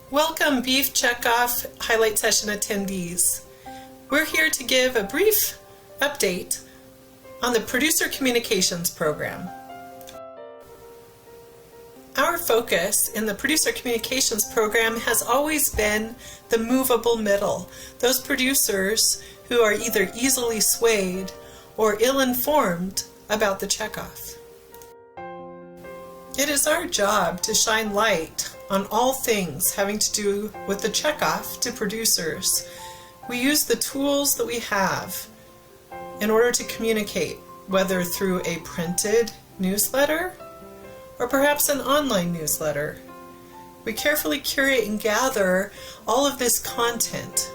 Welcome Beef Checkoff Highlight Session attendees. We're here to give a brief update on the Producer Communications Program. Our focus in the Producer Communications Program has always been the movable middle, those producers who are either easily swayed or ill-informed about the checkoff. It is our job to shine light on all things having to do with the checkoff to producers. We use the tools that we have in order to communicate, whether through a printed newsletter or perhaps an online newsletter. We carefully curate and gather all of this content,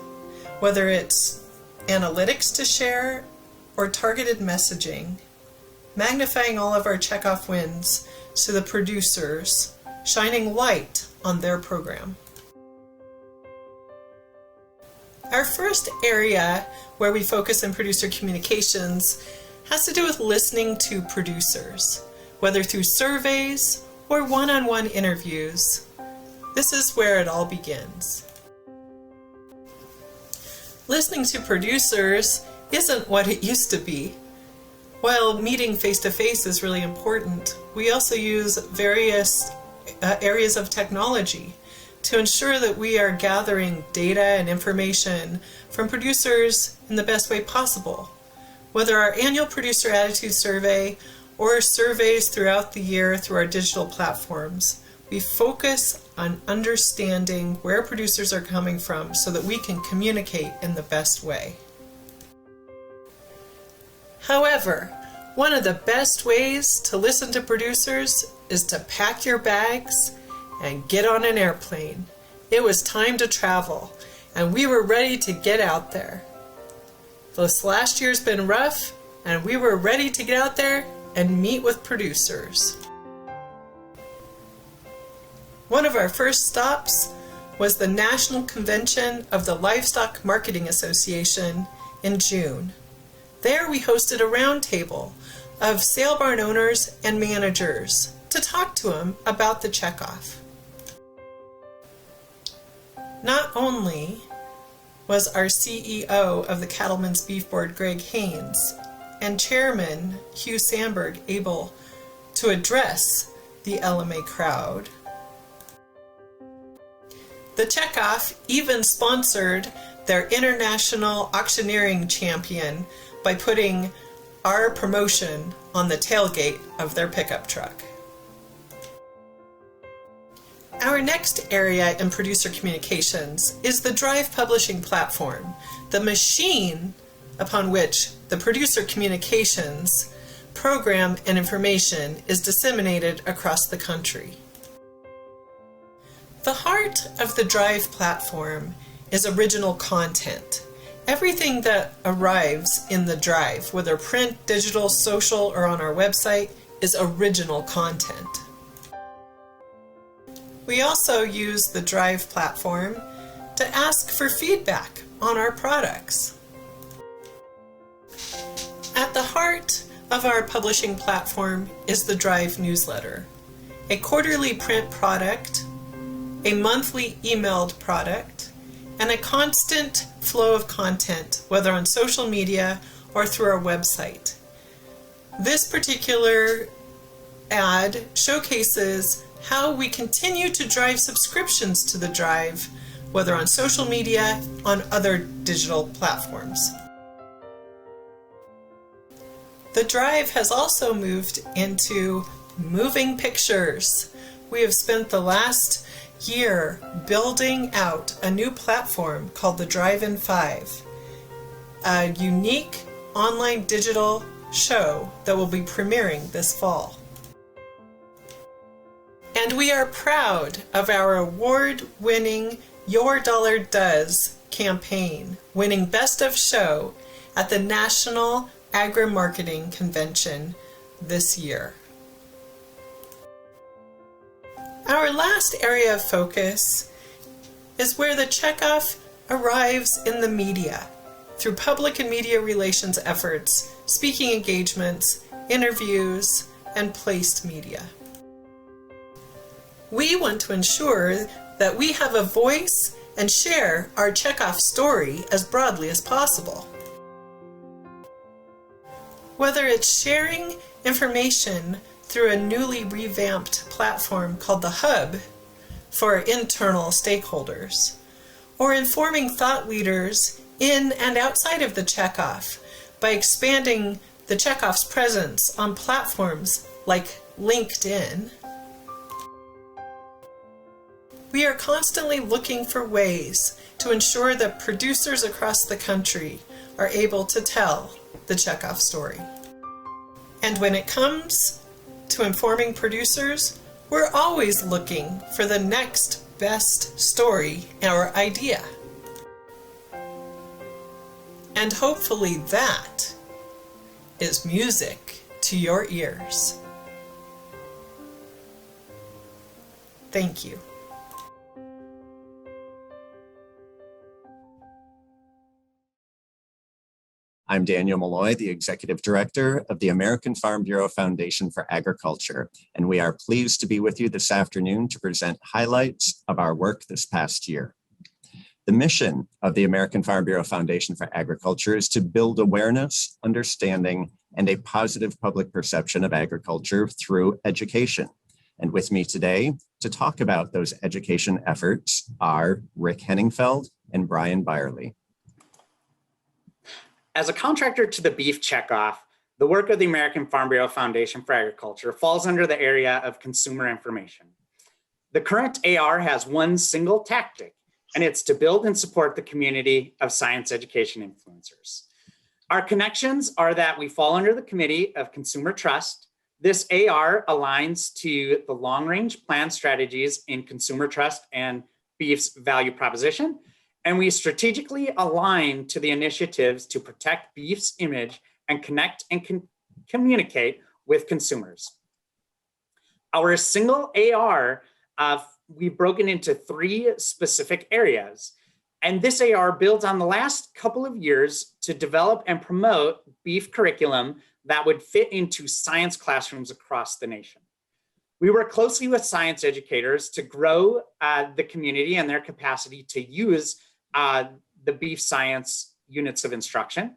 whether it's analytics to share or targeted messaging, magnifying all of our checkoff wins to the producers, shining light on their program. Our first area where we focus in producer communications has to do with listening to producers, whether through surveys or one-on-one interviews. This is where it all begins. Listening to producers isn't what it used to be. While meeting face-to-face is really important, we also use various areas of technology to ensure that we are gathering data and information from producers in the best way possible. Whether our annual producer attitude survey or surveys throughout the year through our digital platforms, we focus on understanding where producers are coming from so that we can communicate in the best way. However, one of the best ways to listen to producers is to pack your bags and get on an airplane. It was time to travel, and we were ready to get out there. This last year's been rough, and we were ready to get out there and meet with producers. One of our first stops was the National Convention of the Livestock Marketing Association in June. There we hosted a roundtable of sale barn owners and managers to talk to them about the checkoff. Not only was our CEO of the Cattlemen's Beef Board, Greg Haynes, and Chairman Hugh Sandberg able to address the LMA crowd, the checkoff even sponsored their international auctioneering champion by putting our promotion on the tailgate of their pickup truck. Our next area in producer communications is the Drive publishing platform, the machine upon which the producer communications program and information is disseminated across the country. The heart of the Drive platform is original content. Everything that arrives in the Drive, whether print, digital, social, or on our website, is original content. We also use the Drive platform to ask for feedback on our products. At the heart of our publishing platform is the Drive newsletter, a quarterly print product, a monthly emailed product, and a constant flow of content, whether on social media or through our website. This particular ad showcases how we continue to drive subscriptions to the Drive, whether on social media, on other digital platforms. The Drive has also moved into moving pictures. We have spent the last year building out a new platform called the Drive in 5, a unique online digital show that will be premiering this fall. And we are proud of our award-winning Your Dollar Does campaign, winning Best of Show at the National Agri-Marketing Convention this year. Our last area of focus is where the checkoff arrives in the media, through public and media relations efforts, speaking engagements, interviews, and placed media. We want to ensure that we have a voice and share our Checkoff story as broadly as possible. Whether it's sharing information through a newly revamped platform called the Hub for internal stakeholders, or informing thought leaders in and outside of the Checkoff by expanding the Checkoff's presence on platforms like LinkedIn, we are constantly looking for ways to ensure that producers across the country are able to tell the Checkoff story. And when it comes to informing producers, we're always looking for the next best story or idea. And hopefully that is music to your ears. Thank you. I'm Daniel Malloy, the Executive Director of the American Farm Bureau Foundation for Agriculture, and we are pleased to be with you this afternoon to present highlights of our work this past year. The mission of the American Farm Bureau Foundation for Agriculture is to build awareness, understanding, and a positive public perception of agriculture through education. And with me today to talk about those education efforts are Rick Henningfeld and Brian Byerly. As a contractor to the beef checkoff, the work of the American Farm Bureau Foundation for Agriculture falls under the area of consumer information. The current AR has one single tactic, and it's to build and support the community of science education influencers. Our connections are that we fall under the Committee of Consumer Trust. This AR aligns to the long-range plan strategies in consumer trust and beef's value proposition, and we strategically align to the initiatives to protect beef's image and connect and communicate with consumers. Our single AR, we've broken into 3 specific areas, and this AR builds on the last couple of years to develop and promote beef curriculum that would fit into science classrooms across the nation. We work closely with science educators to grow the community and their capacity to use the beef science units of instruction.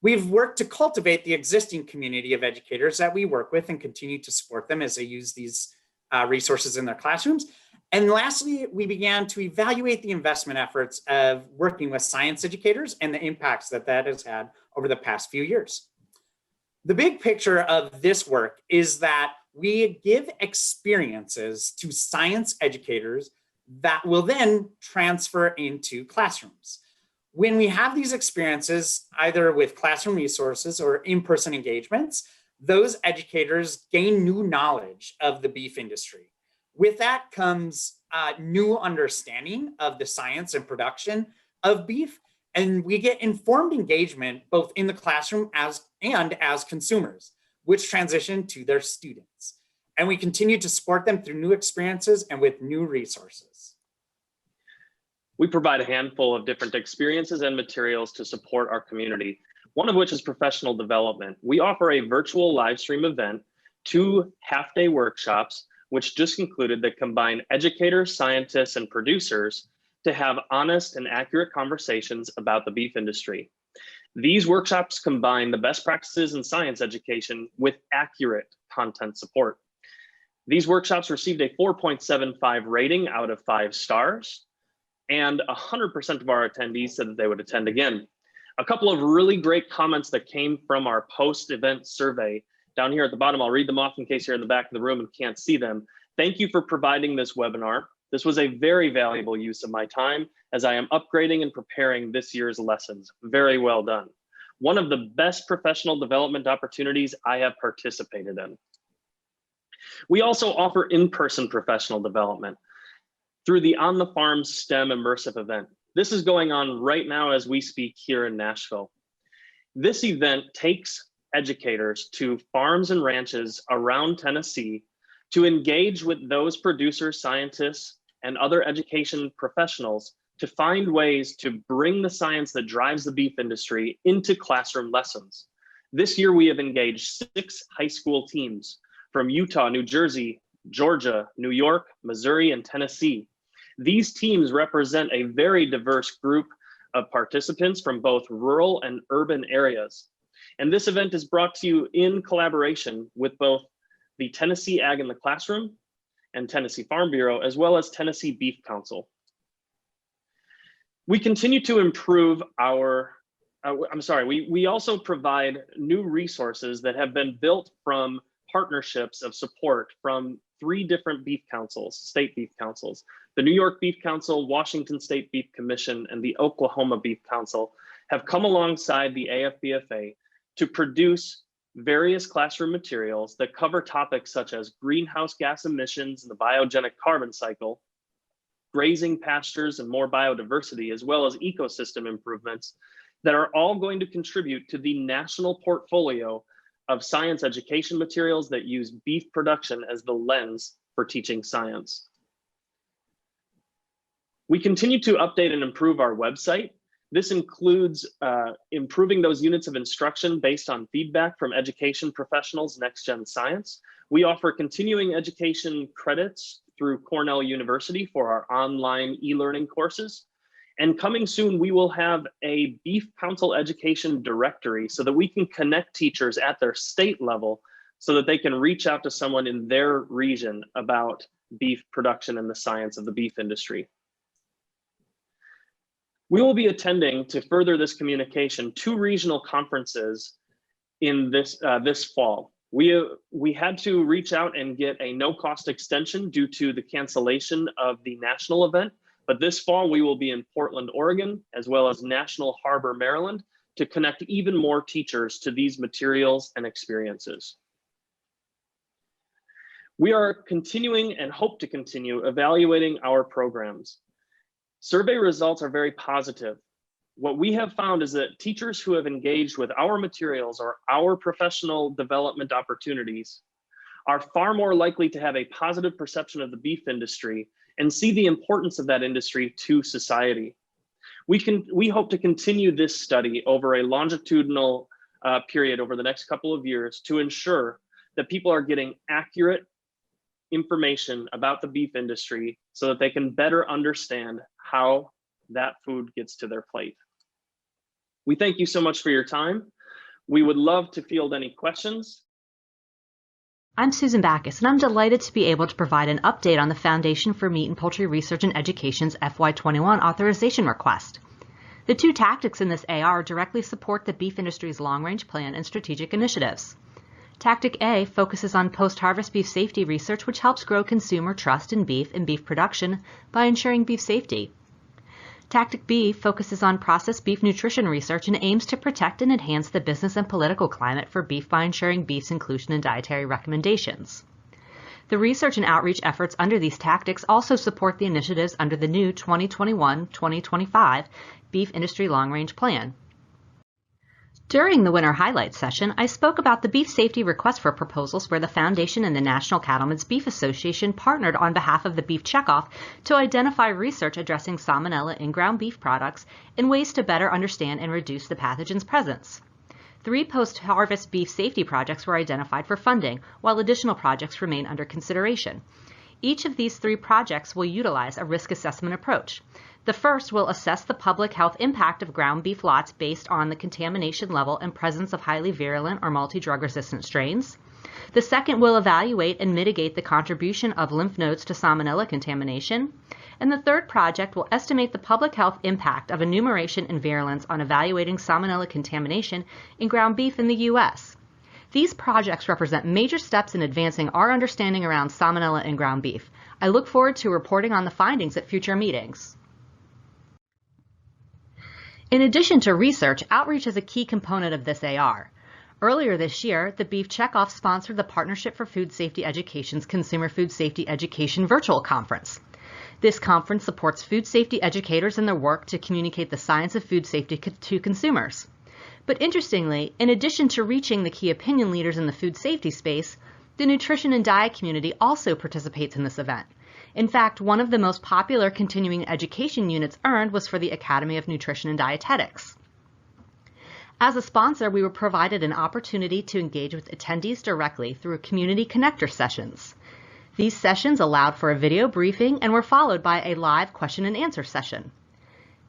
We've worked to cultivate the existing community of educators that we work with and continue to support them as they use these resources in their classrooms. And lastly, we began to evaluate the investment efforts of working with science educators and the impacts that that has had over the past few years. The big picture of this work is that we give experiences to science educators that will then transfer into classrooms. When we have these experiences, either with classroom resources or in-person engagements, those educators gain new knowledge of the beef industry. With that comes new understanding of the science and production of beef, and we get informed engagement both in the classroom as consumers, which transition to their students. And we continue to support them through new experiences and with new resources. We provide a handful of different experiences and materials to support our community, one of which is professional development. We offer a virtual live stream event, 2 half-day workshops, which just concluded, that combine educators, scientists, and producers to have honest and accurate conversations about the beef industry. These workshops combine the best practices in science education with accurate content support. These workshops received a 4.75 rating out of 5 stars, and 100% of our attendees said that they would attend again. A couple of really great comments that came from our post-event survey down here at the bottom. I'll read them off in case you're in the back of the room and can't see them. Thank you for providing this webinar. This was a very valuable use of my time as I am upgrading and preparing this year's lessons. Very well done. One of the best professional development opportunities I have participated in. We also offer in-person professional development through the On the Farm STEM immersive event. This is going on right now as we speak here in Nashville. This event takes educators to farms and ranches around Tennessee to engage with those producers, scientists, and other education professionals to find ways to bring the science that drives the beef industry into classroom lessons. This year, we have engaged 6 high school teams from Utah, New Jersey, Georgia, New York, Missouri, and Tennessee. These teams represent a very diverse group of participants from both rural and urban areas. And this event is brought to you in collaboration with both the Tennessee Ag in the Classroom and Tennessee Farm Bureau, as well as Tennessee Beef Council. We continue to improve we also provide new resources that have been built from partnerships of support from 3 different beef councils, state beef councils. The New York Beef Council, Washington State Beef Commission, and the Oklahoma Beef Council have come alongside the AFBFA to produce various classroom materials that cover topics such as greenhouse gas emissions and the biogenic carbon cycle, grazing pastures and more biodiversity, as well as ecosystem improvements that are all going to contribute to the national portfolio of science education materials that use beef production as the lens for teaching science. We continue to update and improve our website. This includes improving those units of instruction based on feedback from education professionals, Next Gen Science. We offer continuing education credits through Cornell University for our online e-learning courses. And coming soon, we will have a Beef Council education directory so that we can connect teachers at their state level so that they can reach out to someone in their region about beef production and the science of the beef industry. We will be attending, to further this communication, 2 regional conferences in this fall. We had to reach out and get a no-cost extension due to the cancellation of the national event. But this fall, we will be in Portland, Oregon, as well as National Harbor, Maryland, to connect even more teachers to these materials and experiences. We are continuing and hope to continue evaluating our programs. Survey results are very positive. What we have found is that teachers who have engaged with our materials or our professional development opportunities are far more likely to have a positive perception of the beef industry and see the importance of that industry to society. We hope to continue this study over a longitudinal period over the next couple of years to ensure that people are getting accurate information about the beef industry so that they can better understand how that food gets to their plate. We thank you so much for your time. We would love to field any questions. I'm Susan Backus, and I'm delighted to be able to provide an update on the Foundation for Meat and Poultry Research and Education's FY21 authorization request. The 2 tactics in this AR directly support the beef industry's long-range plan and strategic initiatives. Tactic A focuses on post-harvest beef safety research, which helps grow consumer trust in beef and beef production by ensuring beef safety. Tactic B focuses on processed beef nutrition research and aims to protect and enhance the business and political climate for beef by ensuring beef's inclusion in dietary recommendations. The research and outreach efforts under these tactics also support the initiatives under the new 2021-2025 Beef Industry Long-Range Plan. During the Winter Highlights session, I spoke about the beef safety request for proposals where the Foundation and the National Cattlemen's Beef Association partnered on behalf of the Beef Checkoff to identify research addressing salmonella in ground beef products and ways to better understand and reduce the pathogen's presence. 3 post-harvest beef safety projects were identified for funding, while additional projects remain under consideration. Each of these 3 projects will utilize a risk assessment approach. The first will assess the public health impact of ground beef lots based on the contamination level and presence of highly virulent or multi-drug resistant strains. The second will evaluate and mitigate the contribution of lymph nodes to salmonella contamination. And the third project will estimate the public health impact of enumeration and virulence on evaluating salmonella contamination in ground beef in the U.S. These projects represent major steps in advancing our understanding around salmonella in ground beef. I look forward to reporting on the findings at future meetings. In addition to research, outreach is a key component of this AR. Earlier this year, the Beef Checkoff sponsored the Partnership for Food Safety Education's Consumer Food Safety Education virtual conference. This conference supports food safety educators in their work to communicate the science of food safety to consumers. But interestingly, in addition to reaching the key opinion leaders in the food safety space, the nutrition and diet community also participates in this event. In fact, one of the most popular continuing education units earned was for the Academy of Nutrition and Dietetics. As a sponsor, we were provided an opportunity to engage with attendees directly through community connector sessions. These sessions allowed for a video briefing and were followed by a live question and answer session.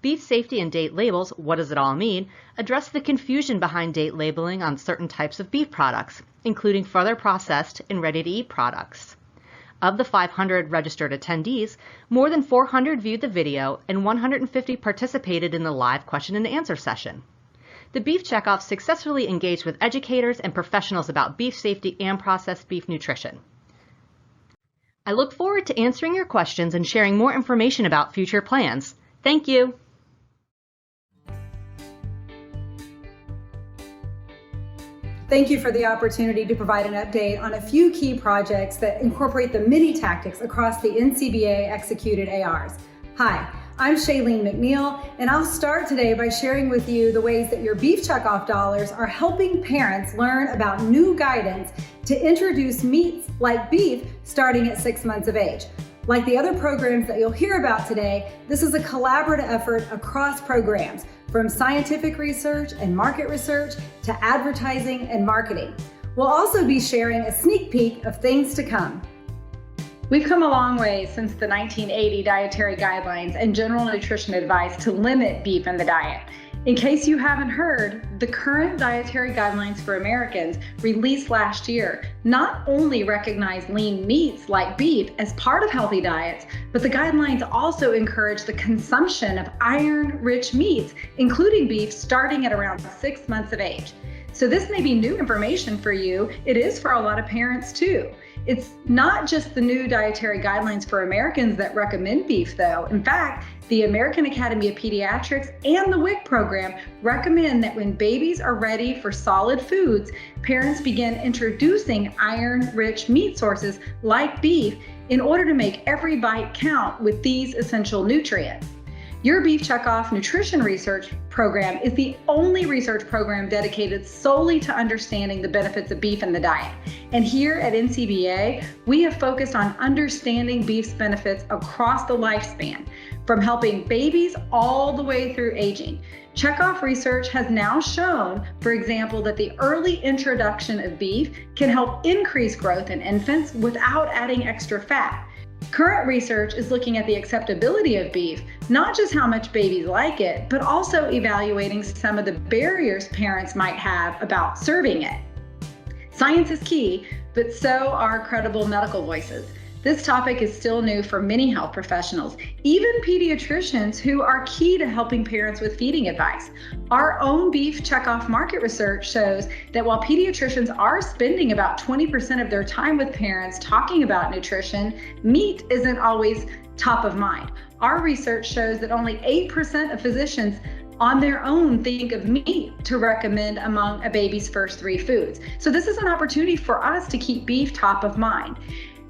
Beef safety and date labels, what does it all mean, address the confusion behind date labeling on certain types of beef products, including further processed and ready-to-eat products. Of the 500 registered attendees, more than 400 viewed the video and 150 participated in the live question and answer session. The Beef Checkoff successfully engaged with educators and professionals about beef safety and processed beef nutrition. I look forward to answering your questions and sharing more information about future plans. Thank you. Thank you for the opportunity to provide an update on a few key projects that incorporate the many tactics across the NCBA executed ARs. Hi, I'm Shailene McNeil, and I'll start today by sharing with you the ways that your Beef Checkoff dollars are helping parents learn about new guidance to introduce meats like beef starting at 6 months of age. Like the other programs that you'll hear about today, this is a collaborative effort across programs, from scientific research and market research to advertising and marketing. We'll also be sharing a sneak peek of things to come. We've come a long way since the 1980 dietary guidelines and general nutrition advice to limit beef in the diet. In case you haven't heard, the current dietary guidelines for Americans released last year not only recognize lean meats like beef as part of healthy diets, but the guidelines also encourage the consumption of iron-rich meats, including beef, starting at around 6 months of age. So this may be new information for you. It is for a lot of parents too. It's not just the new dietary guidelines for Americans that recommend beef though. In fact, the American Academy of Pediatrics and the WIC program recommend that when babies are ready for solid foods, parents begin introducing iron-rich meat sources like beef in order to make every bite count with these essential nutrients. Your Beef Checkoff Nutrition Research Program is the only research program dedicated solely to understanding the benefits of beef in the diet. And here at NCBA, we have focused on understanding beef's benefits across the lifespan, from helping babies all the way through aging. Checkoff research has now shown, for example, that the early introduction of beef can help increase growth in infants without adding extra fat. Current research is looking at the acceptability of beef, not just how much babies like it, but also evaluating some of the barriers parents might have about serving it. Science is key, but so are credible medical voices. This topic is still new for many health professionals, even pediatricians who are key to helping parents with feeding advice. Our own Beef Checkoff market research shows that while pediatricians are spending about 20% of their time with parents talking about nutrition, meat isn't always top of mind. Our research shows that only 8% of physicians on their own think of meat to recommend among a baby's first 3 foods. So this is an opportunity for us to keep beef top of mind.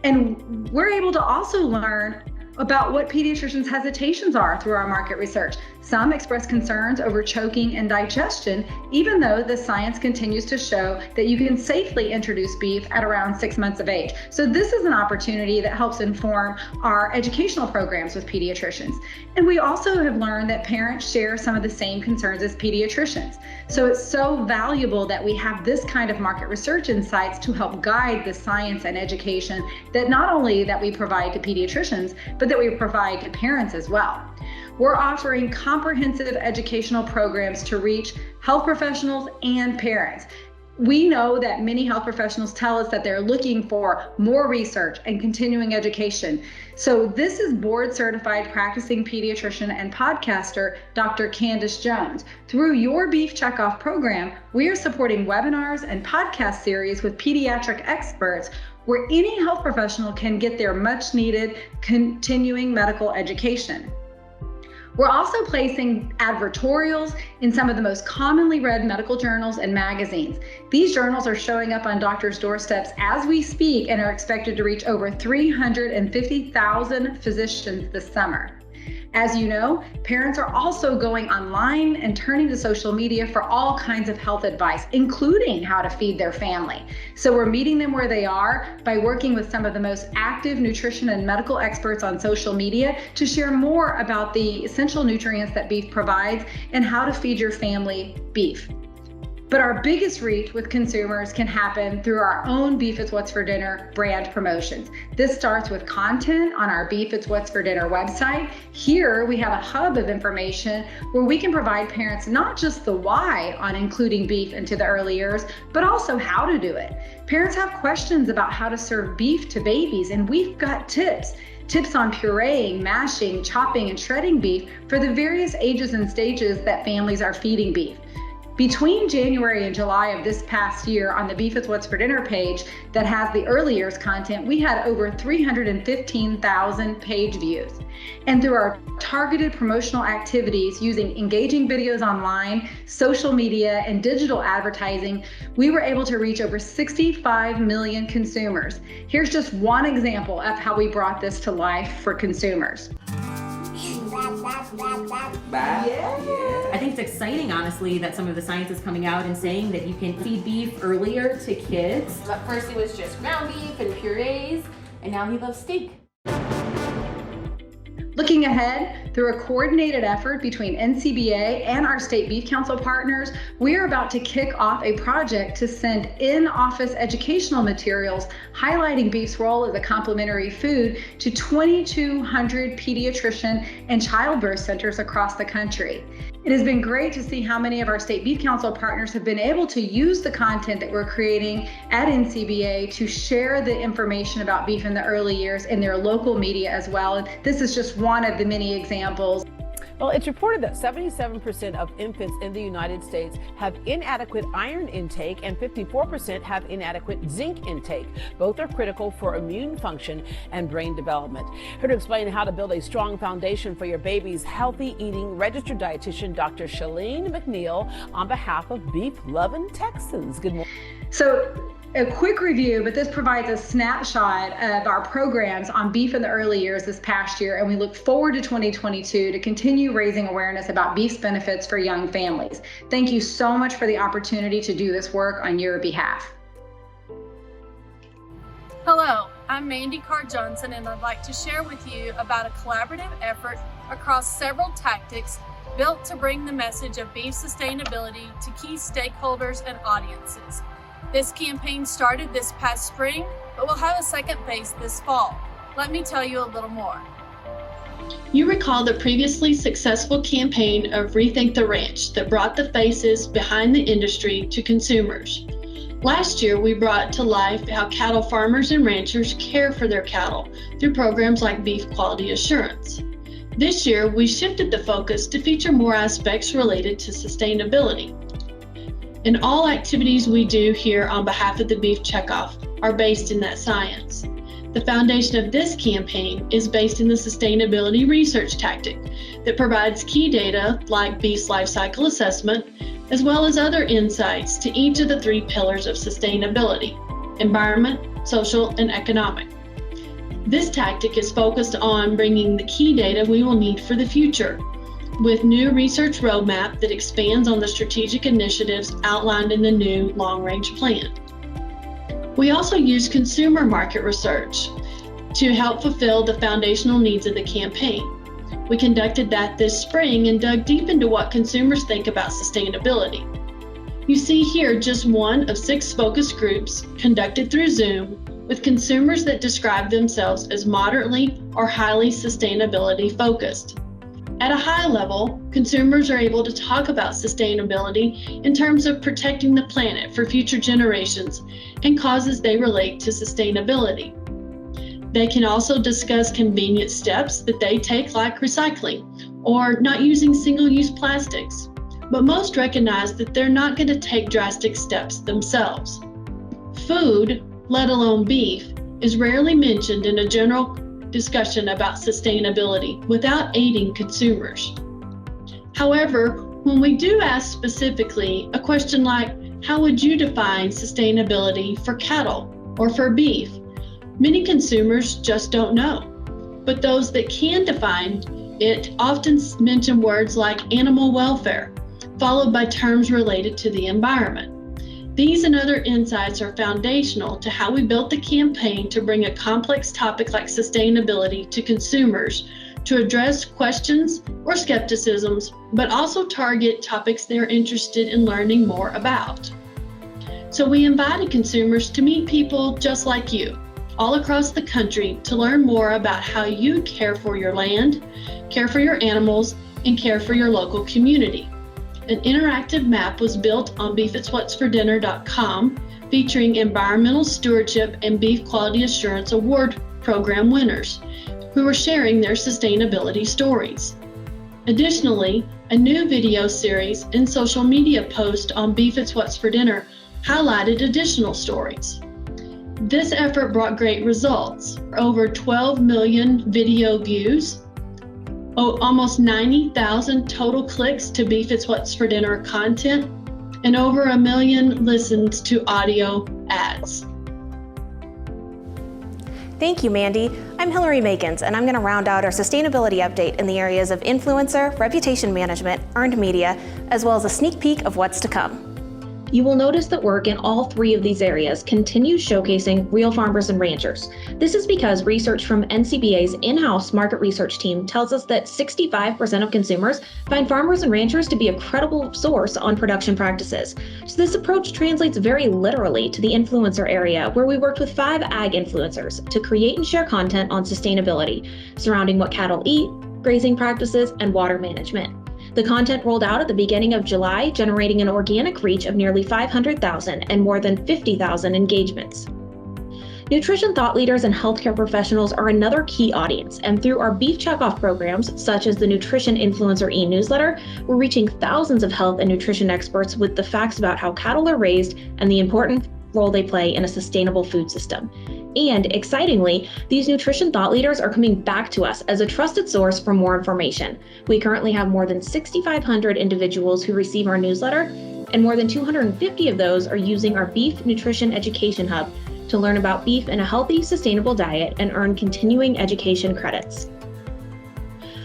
And we're able to also learn about what pediatricians' hesitations are through our market research. Some express concerns over choking and digestion, even though the science continues to show that you can safely introduce beef at around 6 months of age. So this is an opportunity that helps inform our educational programs with pediatricians. And we also have learned that parents share some of the same concerns as pediatricians. So it's so valuable that we have this kind of market research insights to help guide the science and education that not only that we provide to pediatricians, but that we provide to parents as well. We're offering comprehensive educational programs to reach health professionals and parents. We know that many health professionals tell us that they're looking for more research and continuing education. So this is board certified practicing pediatrician and podcaster, Dr. Candace Jones. Through your Beef Checkoff program, we are supporting webinars and podcast series with pediatric experts where any health professional can get their much needed continuing medical education. We're also placing advertorials in some of the most commonly read medical journals and magazines. These journals are showing up on doctors' doorsteps as we speak and are expected to reach over 350,000 physicians this summer. As you know, parents are also going online and turning to social media for all kinds of health advice, including how to feed their family. So we're meeting them where they are by working with some of the most active nutrition and medical experts on social media to share more about the essential nutrients that beef provides and how to feed your family beef. But our biggest reach with consumers can happen through our own Beef is What's for Dinner brand promotions. This starts with content on our Beef is What's for Dinner website. Here we have a hub of information where we can provide parents not just the why on including beef into the early years, but also how to do it. Parents have questions about how to serve beef to babies, and we've got tips on pureeing, mashing, chopping, and shredding beef for the various ages and stages that families are feeding beef. Between January and July of this past year, on the Beef is What's for Dinner page that has the early years content, we had over 315,000 page views. And through our targeted promotional activities using engaging videos online, social media, and digital advertising, we were able to reach over 65 million consumers. Here's just one example of how we brought this to life for consumers. I think it's exciting, honestly, that some of the science is coming out and saying that you can feed beef earlier to kids. At first it was just ground beef and purees, and now he loves steak. Looking ahead, through a coordinated effort between NCBA and our state beef council partners, we are about to kick off a project to send in-office educational materials highlighting beef's role as a complementary food to 2,200 pediatrician and childbirth centers across the country. It has been great to see how many of our state beef council partners have been able to use the content that we're creating at NCBA to share the information about beef in the early years in their local media as well. And this is just one of the many examples. Well, it's reported that 77% of infants in the United States have inadequate iron intake and 54% have inadequate zinc intake. Both are critical for immune function and brain development. Here to explain how to build a strong foundation for your baby's healthy eating, registered dietitian Dr. Shailene McNeil on behalf of beef-loving Texans. Good morning. So, a quick review, but this provides a snapshot of our programs on beef in the early years this past year, and we look forward to 2022 to continue raising awareness about beef's benefits for young families. Thank you so much for the opportunity to do this work on your behalf. Hello, I'm Mandy Carr-Johnson, and I'd like to share with you about a collaborative effort across several tactics built to bring the message of beef sustainability to key stakeholders and audiences. This campaign started this past spring, but we'll have a second phase this fall. Let me tell you a little more. You recall the previously successful campaign of Rethink the Ranch that brought the faces behind the industry to consumers. Last year, we brought to life how cattle farmers and ranchers care for their cattle through programs like Beef Quality Assurance. This year, we shifted the focus to feature more aspects related to sustainability. And all activities we do here on behalf of the Beef Checkoff are based in that science. The foundation of this campaign is based in the sustainability research tactic that provides key data like beef's life cycle assessment, as well as other insights to each of the three pillars of sustainability: environment, social, and economic. This tactic is focused on bringing the key data we will need for the future, with new research roadmap that expands on the strategic initiatives outlined in the new long-range plan. We also use consumer market research to help fulfill the foundational needs of the campaign. We conducted that this spring and dug deep into what consumers think about sustainability. You see here just one of 6 focus groups conducted through Zoom with consumers that describe themselves as moderately or highly sustainability focused. At a high level, consumers are able to talk about sustainability in terms of protecting the planet for future generations and causes they relate to sustainability. They can also discuss convenient steps that they take, like recycling or not using single-use plastics, but most recognize that they're not going to take drastic steps themselves. Food, let alone beef, is rarely mentioned in a general discussion about sustainability without aiding consumers. However, when we do ask specifically a question like, how would you define sustainability for cattle or for beef? Many consumers just don't know. But those that can define it often mention words like animal welfare, followed by terms related to the environment. These and other insights are foundational to how we built the campaign to bring a complex topic like sustainability to consumers to address questions or skepticisms, but also target topics they're interested in learning more about. So we invited consumers to meet people just like you, all across the country, to learn more about how you care for your land, care for your animals, and care for your local community. An interactive map was built on beefitswhatsfordinner.com, featuring Environmental Stewardship and Beef Quality Assurance Award Program winners who were sharing their sustainability stories. Additionally, a new video series and social media post on Beef It's What's for Dinner highlighted additional stories. This effort brought great results. Over 12 million video views, almost 90,000 total clicks to Beef It's What's for Dinner content, and over 1 million listens to audio ads. Thank you, Mandy. I'm Hillary Makins, and I'm going to round out our sustainability update in the areas of influencer, reputation management, earned media, as well as a sneak peek of what's to come. You will notice that work in all three of these areas continues showcasing real farmers and ranchers. This is because research from NCBA's in-house market research team tells us that 65% of consumers find farmers and ranchers to be a credible source on production practices. So this approach translates very literally to the influencer area, where we worked with 5 ag influencers to create and share content on sustainability surrounding what cattle eat, grazing practices, and water management. The content rolled out at the beginning of July, generating an organic reach of nearly 500,000 and more than 50,000 engagements. Nutrition thought leaders and healthcare professionals are another key audience, and through our Beef Checkoff programs, such as the Nutrition Influencer e-newsletter, we're reaching thousands of health and nutrition experts with the facts about how cattle are raised and the important role they play in a sustainable food system. And excitingly, these nutrition thought leaders are coming back to us as a trusted source for more information. We currently have more than 6,500 individuals who receive our newsletter, and more than 250 of those are using our Beef Nutrition Education Hub to learn about beef and a healthy, sustainable diet and earn continuing education credits.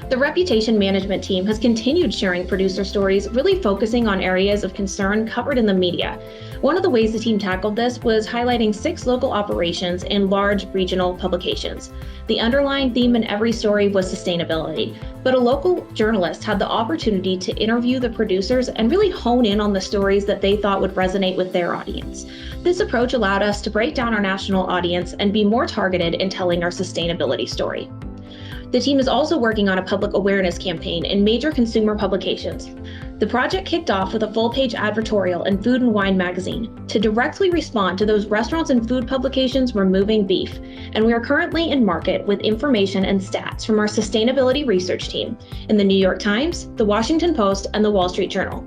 The reputation management team has continued sharing producer stories, really focusing on areas of concern covered in the media. One of the ways the team tackled this was highlighting 6 local operations in large regional publications. The underlying theme in every story was sustainability, but a local journalist had the opportunity to interview the producers and really hone in on the stories that they thought would resonate with their audience. This approach allowed us to break down our national audience and be more targeted in telling our sustainability story. The team is also working on a public awareness campaign in major consumer publications. The project kicked off with a full-page advertorial in Food and Wine magazine to directly respond to those restaurants and food publications removing beef, and we are currently in market with information and stats from our sustainability research team in the New York Times, the Washington Post, and the Wall Street Journal.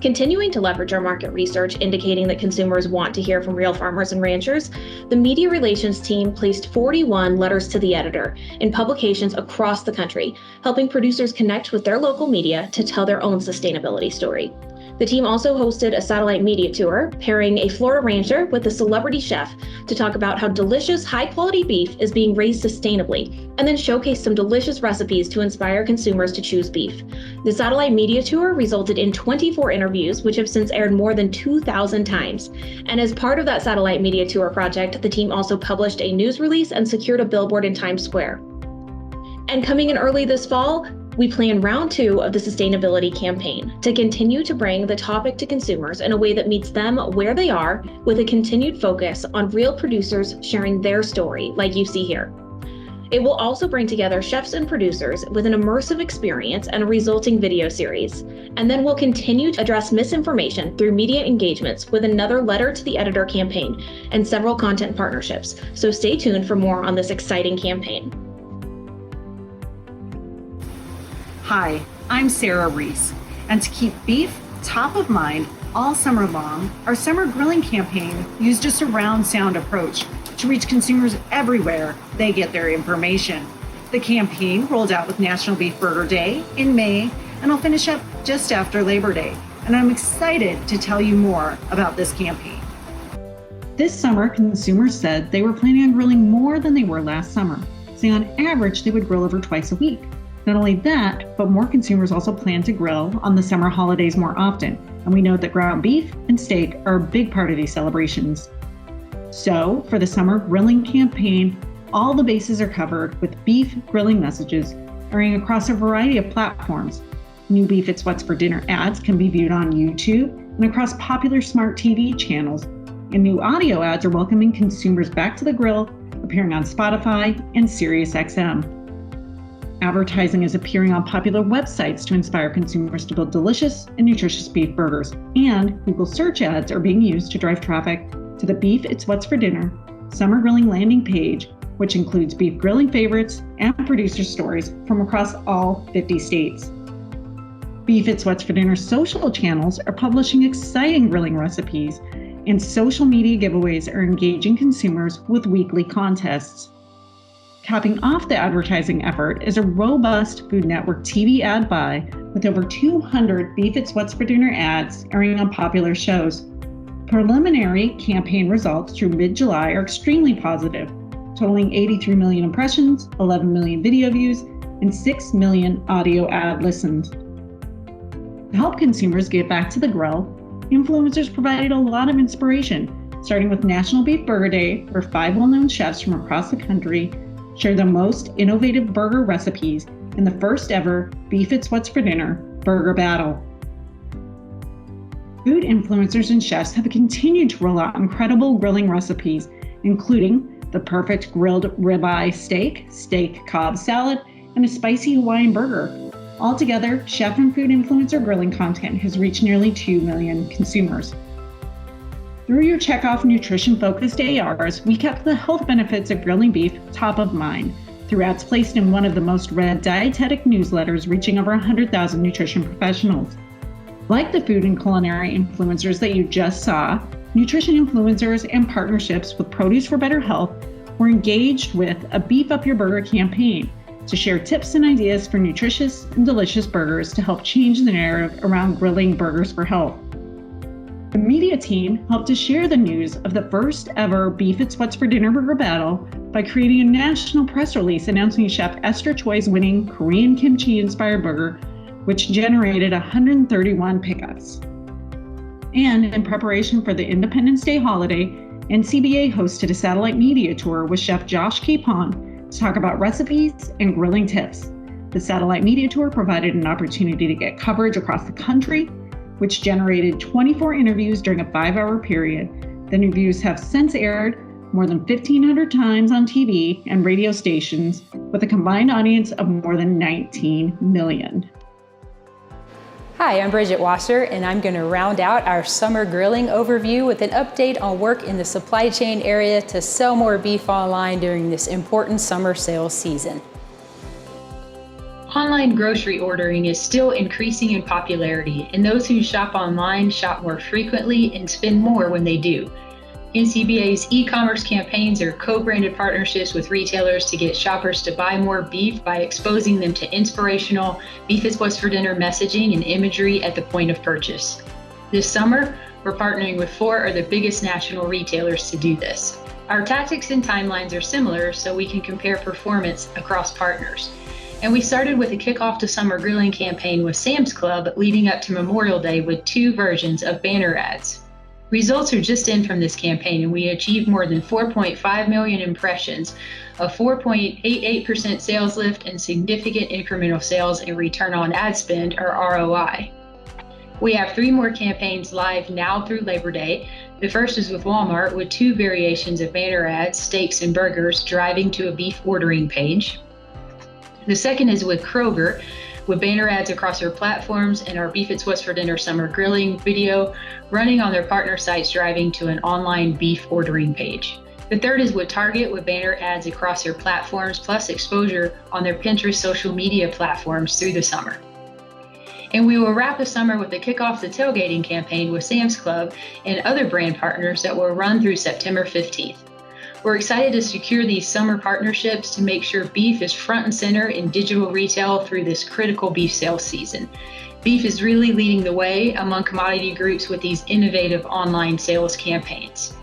Continuing to leverage our market research indicating that consumers want to hear from real farmers and ranchers, the media relations team placed 41 letters to the editor in publications across the country, helping producers connect with their local media to tell their own sustainability story. The team also hosted a satellite media tour, pairing a Florida rancher with a celebrity chef to talk about how delicious, high-quality beef is being raised sustainably, and then showcased some delicious recipes to inspire consumers to choose beef. The satellite media tour resulted in 24 interviews, which have since aired more than 2,000 times. And as part of that satellite media tour project, the team also published a news release and secured a billboard in Times Square. And coming in early this fall, we plan round 2 of the sustainability campaign to continue to bring the topic to consumers in a way that meets them where they are, with a continued focus on real producers sharing their story, like you see here. It will also bring together chefs and producers with an immersive experience and a resulting video series. And then we'll continue to address misinformation through media engagements with another letter to the editor campaign and several content partnerships. So stay tuned for more on this exciting campaign. Hi, I'm Sarah Reese, and to keep beef top of mind all summer long, our summer grilling campaign used a surround sound approach to reach consumers everywhere they get their information. The campaign rolled out with National Beef Burger Day in May, and will finish up just after Labor Day, and I'm excited to tell you more about this campaign. This summer, consumers said they were planning on grilling more than they were last summer, saying on average they would grill over twice a week. Not only that, but more consumers also plan to grill on the summer holidays more often, and we know that ground beef and steak are a big part of these celebrations. So, for the summer grilling campaign, all the bases are covered with beef grilling messages airing across a variety of platforms. New Beef It's What's for Dinner ads can be viewed on YouTube and across popular smart TV channels. And new audio ads are welcoming consumers back to the grill, appearing on Spotify and SiriusXM. Advertising is appearing on popular websites to inspire consumers to build delicious and nutritious beef burgers. And Google search ads are being used to drive traffic to the Beef It's What's for Dinner Summer Grilling landing page, which includes beef grilling favorites and producer stories from across all 50 states. Beef It's What's for Dinner social channels are publishing exciting grilling recipes, and social media giveaways are engaging consumers with weekly contests. Capping off the advertising effort is a robust Food Network TV ad buy with over 200 Beef It's What's for Dinner ads airing on popular shows. Preliminary campaign results through mid-July are extremely positive, totaling 83 million impressions, 11 million video views, and 6 million audio ad listens. To help consumers get back to the grill, influencers provided a lot of inspiration, starting with National Beef Burger Day, where 5 well-known chefs from across the country shared the most innovative burger recipes in the first ever Beef It's What's for Dinner Burger Battle. Food influencers and chefs have continued to roll out incredible grilling recipes, including the perfect grilled ribeye steak, steak Cobb salad, and a spicy Hawaiian burger. Altogether, chef and food influencer grilling content has reached nearly 2 million consumers. Through your Checkoff nutrition-focused ARs, we kept the health benefits of grilling beef top of mind through ads placed in one of the most read dietetic newsletters reaching over 100,000 nutrition professionals. Like the food and culinary influencers that you just saw, nutrition influencers and partnerships with Produce for Better Health were engaged with a Beef Up Your Burger campaign to share tips and ideas for nutritious and delicious burgers to help change the narrative around grilling burgers for health. The media team helped to share the news of the first ever Beef It's What's for Dinner Burger Battle by creating a national press release announcing Chef Esther Choi's winning Korean kimchi-inspired burger, which generated 131 pickups. And in preparation for the Independence Day holiday, NCBA hosted a satellite media tour with Chef Josh Capon to talk about recipes and grilling tips. The satellite media tour provided an opportunity to get coverage across the country, which generated 24 interviews during a 5-hour period. The interviews have since aired more than 1,500 times on TV and radio stations, with a combined audience of more than 19 million. Hi, I'm Bridget Wasser, and I'm going to round out our summer grilling overview with an update on work in the supply chain area to sell more beef online during this important summer sales season. Online grocery ordering is still increasing in popularity, and those who shop online shop more frequently and spend more when they do. NCBA's e-commerce campaigns are co-branded partnerships with retailers to get shoppers to buy more beef by exposing them to inspirational Beef It's What's for Dinner messaging and imagery at the point of purchase. This summer, we're partnering with 4 of the biggest national retailers to do this. Our tactics and timelines are similar, so we can compare performance across partners. And we started with a kickoff to summer grilling campaign with Sam's Club leading up to Memorial Day with 2 versions of banner ads. Results are just in from this campaign, and we achieved more than 4.5 million impressions, a 4.88% sales lift, and significant incremental sales and return on ad spend, or ROI. We have 3 more campaigns live now through Labor Day. The first is with Walmart with 2 variations of banner ads, steaks and burgers, driving to a beef ordering page. The second is with Kroger, with banner ads across their platforms and our Beef It's What's for Dinner summer grilling video running on their partner sites, driving to an online beef ordering page. The third is with Target, with banner ads across their platforms, plus exposure on their Pinterest social media platforms through the summer. And we will wrap the summer with the Kickoff the Tailgating campaign with Sam's Club and other brand partners that will run through September 15th. We're excited to secure these summer partnerships to make sure beef is front and center in digital retail through this critical beef sales season. Beef is really leading the way among commodity groups with these innovative online sales campaigns.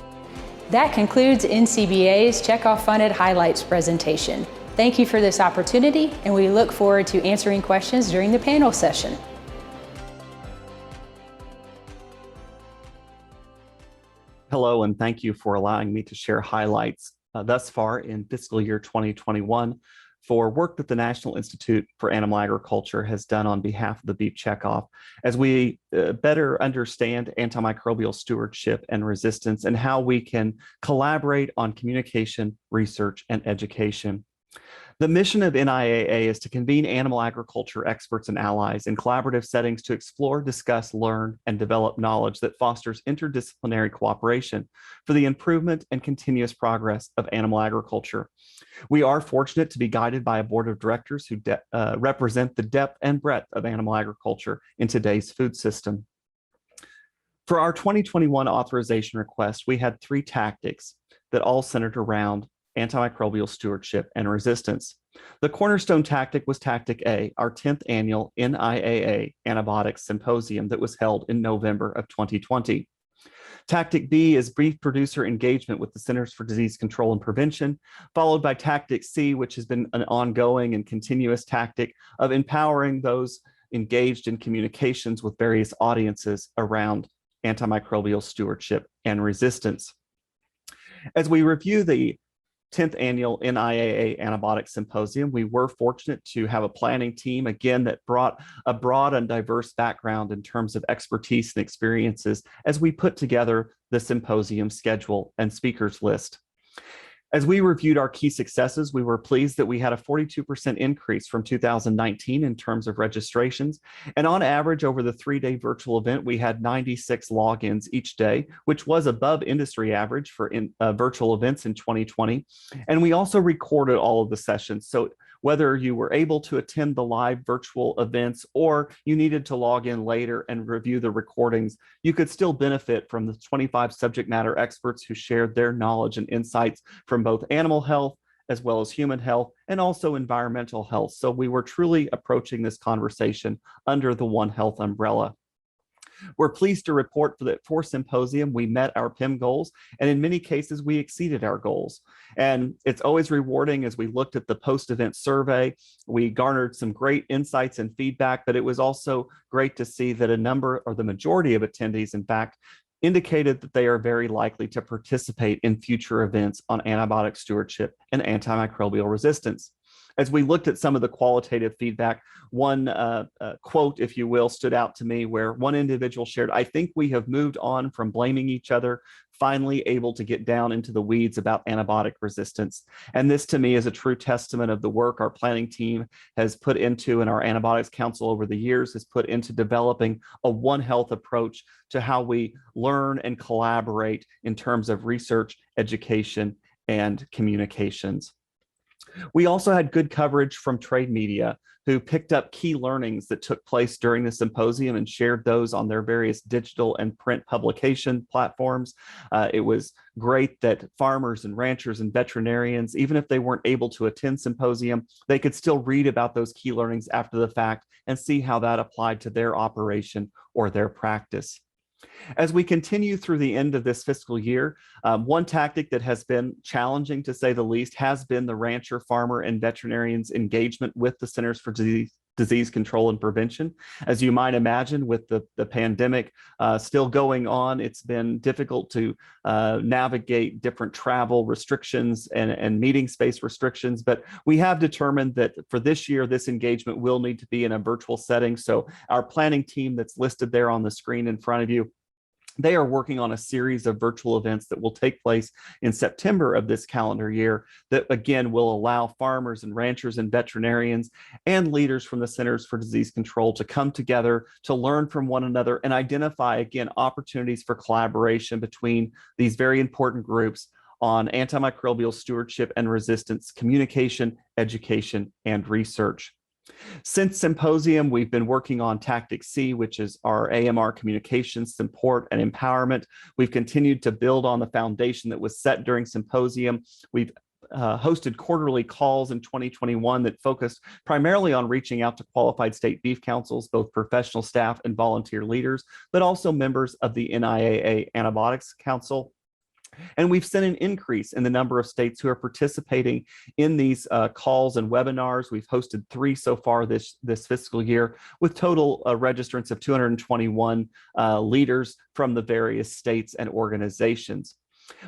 That concludes NCBA's Checkoff Funded Highlights presentation. Thank you for this opportunity, and we look forward to answering questions during the panel session. Hello, and thank you for allowing me to share highlights thus far in fiscal year 2021 for work that the National Institute for Animal Agriculture has done on behalf of the Beef Checkoff as we better understand antimicrobial stewardship and resistance and how we can collaborate on communication, research, and education. The mission of NIAA is to convene animal agriculture experts and allies in collaborative settings to explore, discuss, learn, and develop knowledge that fosters interdisciplinary cooperation for the improvement and continuous progress of animal agriculture. We are fortunate to be guided by a board of directors who represent the depth and breadth of animal agriculture in today's food system. For our 2021 authorization request, we had 3 tactics that all centered around antimicrobial stewardship and resistance. The cornerstone tactic was Tactic A, our 10th annual NIAA Antibiotics Symposium that was held in November of 2020. Tactic B is beef producer engagement with the Centers for Disease Control and Prevention, followed by Tactic C, which has been an ongoing and continuous tactic of empowering those engaged in communications with various audiences around antimicrobial stewardship and resistance. As we review the 10th annual NIAA Antibiotics Symposium, we were fortunate to have a planning team, again, that brought a broad and diverse background in terms of expertise and experiences as we put together the symposium schedule and speakers list. As we reviewed our key successes, we were pleased that we had a 42% increase from 2019 in terms of registrations. And on average, over the 3-day virtual event, we had 96 logins each day, which was above industry average for virtual events in 2020. And we also recorded all of the sessions. So whether you were able to attend the live virtual events or you needed to log in later and review the recordings, you could still benefit from the 25 subject matter experts who shared their knowledge and insights from both animal health as well as human health and also environmental health. So we were truly approaching this conversation under the One Health umbrella. We're pleased to report that for Symposium, we met our PIM goals, and in many cases, we exceeded our goals. And it's always rewarding as we looked at the post-event survey. We garnered some great insights and feedback, but it was also great to see that a number or the majority of attendees, in fact, indicated that they are very likely to participate in future events on antibiotic stewardship and antimicrobial resistance. As we looked at some of the qualitative feedback, one quote, if you will, stood out to me where one individual shared, "I think we have moved on from blaming each other, finally able to get down into the weeds about antibiotic resistance." And this to me is a true testament of the work our planning team has put into and our Antibiotics Council over the years has put into developing a One Health approach to how we learn and collaborate in terms of research, education, and communications. We also had good coverage from trade media who picked up key learnings that took place during the symposium and shared those on their various digital and print publication platforms. It was great that farmers and ranchers and veterinarians, even if they weren't able to attend symposium, they could still read about those key learnings after the fact and see how that applied to their operation or their practice. As we continue through the end of this fiscal year, one tactic that has been challenging, to say the least, has been the rancher, farmer, and veterinarians' engagement with the Centers for Disease Control and Prevention. As you might imagine, with the pandemic still going on, it's been difficult to navigate different travel restrictions and meeting space restrictions, but we have determined that for this year, this engagement will need to be in a virtual setting. So our planning team that's listed there on the screen in front of you, they are working on a series of virtual events that will take place in September of this calendar year that, again, will allow farmers and ranchers and veterinarians and leaders from the Centers for Disease Control to come together to learn from one another and identify, again, opportunities for collaboration between these very important groups on antimicrobial stewardship and resistance, communication, education, and research. Since Symposium, we've been working on Tactic C, which is our AMR communications, support, and empowerment. We've continued to build on the foundation that was set during Symposium. We've hosted quarterly calls in 2021 that focused primarily on reaching out to qualified state beef councils, both professional staff and volunteer leaders, but also members of the NIAA Antibiotics Council. And we've seen an increase in the number of states who are participating in these calls and webinars. We've hosted 3 so far this fiscal year, with total registrants of 221 leaders from the various states and organizations.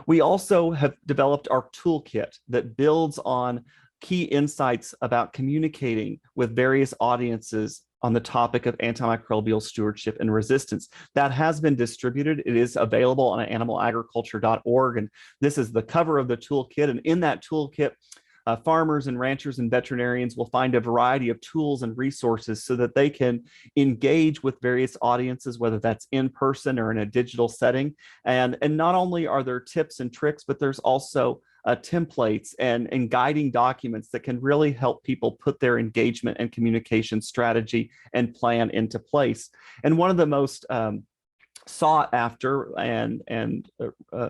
We also have developed our toolkit that builds on key insights about communicating with various audiences on the topic of antimicrobial stewardship and resistance. That has been distributed. It is available on animalagriculture.org. And this is the cover of the toolkit. And in that toolkit, farmers and ranchers and veterinarians will find a variety of tools and resources so that they can engage with various audiences, whether that's in person or in a digital setting. And not only are there tips and tricks, but there's also templates and guiding documents that can really help people put their engagement and communication strategy and plan into place. And one of the most sought after and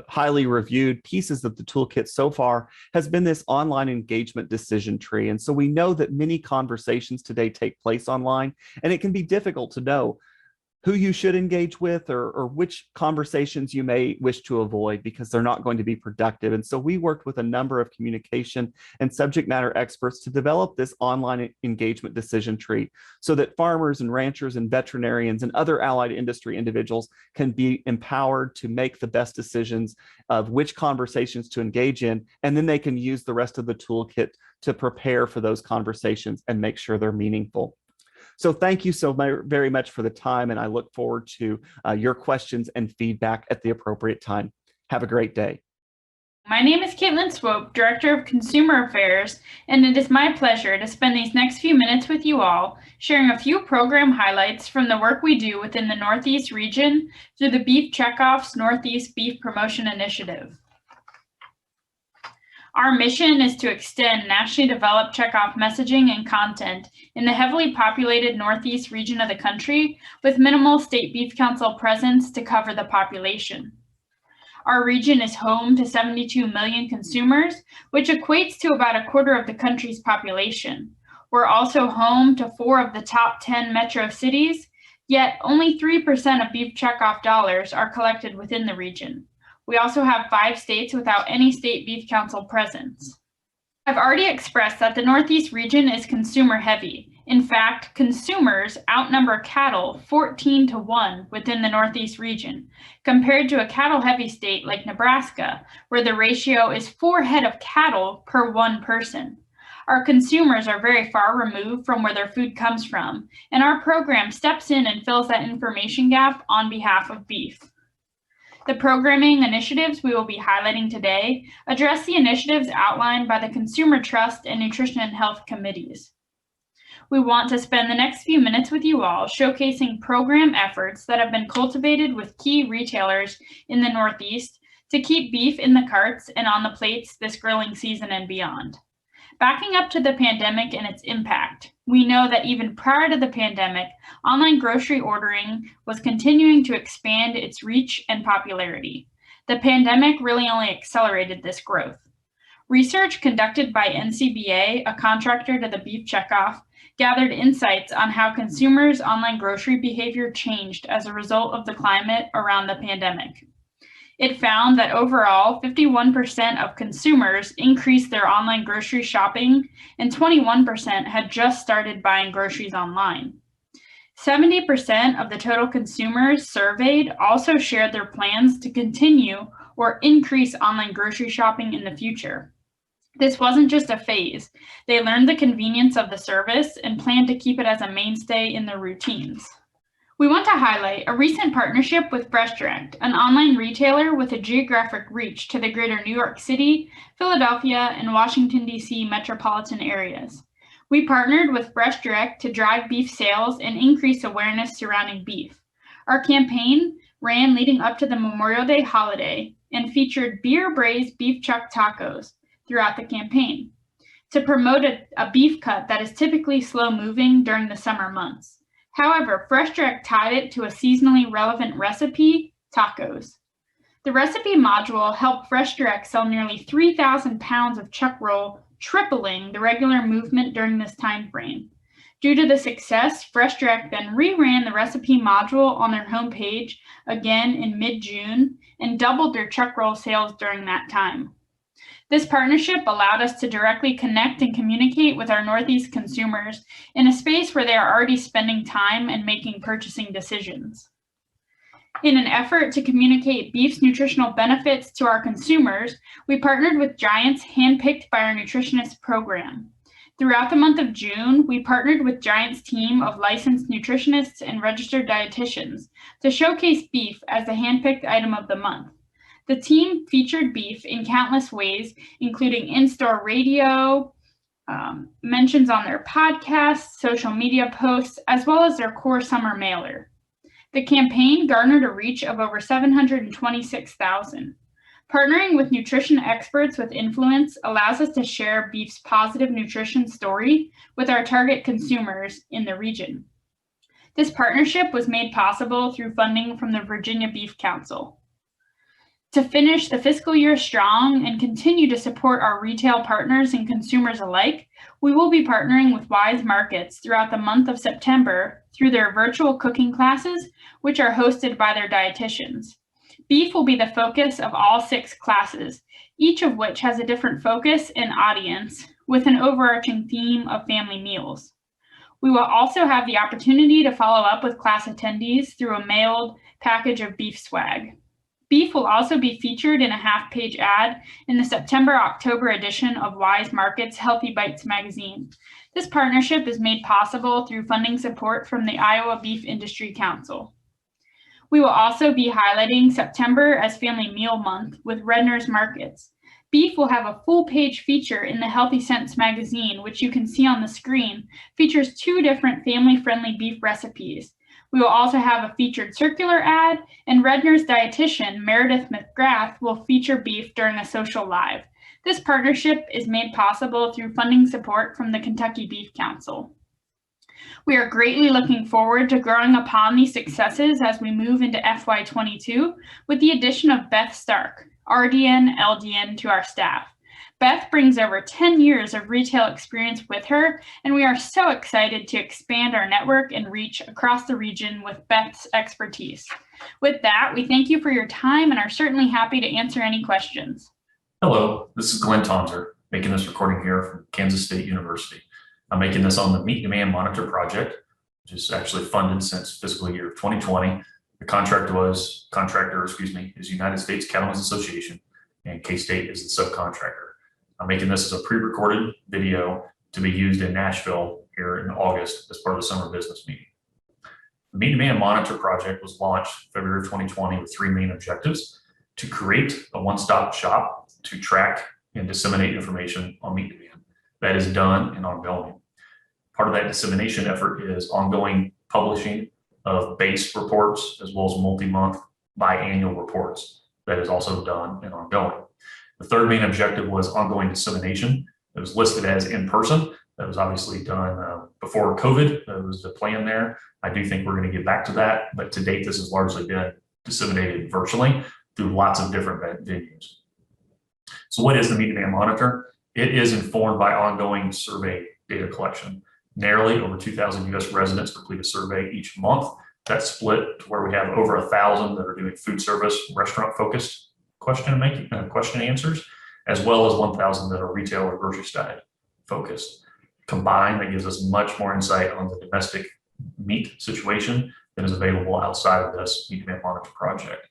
highly reviewed pieces of the toolkit so far has been this online engagement decision tree. And so we know that many conversations today take place online, and it can be difficult to know who you should engage with or which conversations you may wish to avoid because they're not going to be productive. And so we worked with a number of communication and subject matter experts to develop this online engagement decision tree so that farmers and ranchers and veterinarians and other allied industry individuals can be empowered to make the best decisions of which conversations to engage in, and then they can use the rest of the toolkit to prepare for those conversations and make sure they're meaningful. So thank you so very much for the time, and I look forward to your questions and feedback at the appropriate time. Have a great day. My name is Caitlin Swope, Director of Consumer Affairs, and it is my pleasure to spend these next few minutes with you all, sharing a few program highlights from the work we do within the Northeast region through the Beef Checkoff's Northeast Beef Promotion Initiative. Our mission is to extend nationally developed Checkoff messaging and content in the heavily populated Northeast region of the country with minimal State Beef Council presence to cover the population. Our region is home to 72 million consumers, which equates to about a quarter of the country's population. We're also home to 4 of the top 10 metro cities, yet only 3% of Beef Checkoff dollars are collected within the region. We also have 5 states without any State Beef Council presence. I've already expressed that the Northeast region is consumer heavy. In fact, consumers outnumber cattle 14-1 within the Northeast region, compared to a cattle-heavy state like Nebraska, where the ratio is 4 head of cattle per 1 person. Our consumers are very far removed from where their food comes from, and our program steps in and fills that information gap on behalf of beef. The programming initiatives we will be highlighting today address the initiatives outlined by the Consumer Trust and Nutrition and Health Committees. We want to spend the next few minutes with you all showcasing program efforts that have been cultivated with key retailers in the Northeast to keep beef in the carts and on the plates this grilling season and beyond. Backing up to the pandemic and its impact, we know that even prior to the pandemic, online grocery ordering was continuing to expand its reach and popularity. The pandemic really only accelerated this growth. Research conducted by NCBA, a contractor to the Beef Checkoff, gathered insights on how consumers' online grocery behavior changed as a result of the climate around the pandemic. It found that overall, 51% of consumers increased their online grocery shopping and 21% had just started buying groceries online. 70% of the total consumers surveyed also shared their plans to continue or increase online grocery shopping in the future. This wasn't just a phase. They learned the convenience of the service and planned to keep it as a mainstay in their routines. We want to highlight a recent partnership with Fresh Direct, an online retailer with a geographic reach to the greater New York City, Philadelphia, and Washington, D.C. metropolitan areas. We partnered with Fresh Direct to drive beef sales and increase awareness surrounding beef. Our campaign ran leading up to the Memorial Day holiday and featured beer-braised beef chuck tacos throughout the campaign to promote a beef cut that is typically slow-moving during the summer months. However, Fresh Direct tied it to a seasonally relevant recipe, tacos. The recipe module helped Fresh Direct sell nearly 3,000 pounds of chuck roll, tripling the regular movement during this time frame. Due to the success, Fresh Direct then reran the recipe module on their homepage again in mid-June and doubled their chuck roll sales during that time. This partnership allowed us to directly connect and communicate with our Northeast consumers in a space where they are already spending time and making purchasing decisions. In an effort to communicate beef's nutritional benefits to our consumers, we partnered with Giants handpicked by our nutritionist program. Throughout the month of June, we partnered with Giants' team of licensed nutritionists and registered dietitians to showcase beef as the handpicked item of the month. The team featured beef in countless ways, including in-store radio, mentions on their podcasts, social media posts, as well as their core summer mailer. The campaign garnered a reach of over 726,000. Partnering with nutrition experts with influence allows us to share beef's positive nutrition story with our target consumers in the region. This partnership was made possible through funding from the Virginia Beef Council. To finish the fiscal year strong and continue to support our retail partners and consumers alike, we will be partnering with Wise Markets throughout the month of September through their virtual cooking classes, which are hosted by their dietitians. Beef will be the focus of all 6 classes, each of which has a different focus and audience with an overarching theme of family meals. We will also have the opportunity to follow up with class attendees through a mailed package of beef swag. Beef will also be featured in a half-page ad in the September-October edition of Wise Markets Healthy Bites magazine. This partnership is made possible through funding support from the Iowa Beef Industry Council. We will also be highlighting September as Family Meal Month with Redner's Markets. Beef will have a full-page feature in the Healthy Sense magazine, which you can see on the screen, features 2 different family-friendly beef recipes. We will also have a featured circular ad, and Redner's dietitian, Meredith McGrath, will feature beef during a social live. This partnership is made possible through funding support from the Kentucky Beef Council. We are greatly looking forward to growing upon these successes as we move into FY22 with the addition of Beth Stark, RDN, LDN to our staff. Beth brings over 10 years of retail experience with her, and we are so excited to expand our network and reach across the region with Beth's expertise. With that, we thank you for your time and are certainly happy to answer any questions. Hello, this is Glenn Tonser, making this recording here from Kansas State University. I'm making this on the Meat Demand Monitor project, which is actually funded since fiscal year 2020. The contractor is United States Cattlemen's Association, and K-State is the subcontractor. I'm making this as a pre-recorded video to be used in Nashville here in August as part of the summer business meeting. The Meat Demand Monitor project was launched February 2020 with 3 main objectives: to create a one-stop shop to track and disseminate information on meat demand. That is done and ongoing. Part of that dissemination effort is ongoing publishing of base reports as well as multi-month biannual reports. That is also done and ongoing. The third main objective was ongoing dissemination. It was listed as in person. That was obviously done before COVID. That was the plan there. I do think we're going to get back to that, but to date, this has largely been disseminated virtually through lots of different venues. So what is the Meat Demand Monitor? It is informed by ongoing survey data collection. Narrowly, over 2,000 US residents complete a survey each month. That's split to where we have over 1,000 that are doing food service, restaurant-focused question answers, as well as 1,000 that are retail or grocery side focused. Combined, that gives us much more insight on the domestic meat situation that is available outside of this Meat Demand Monitor project.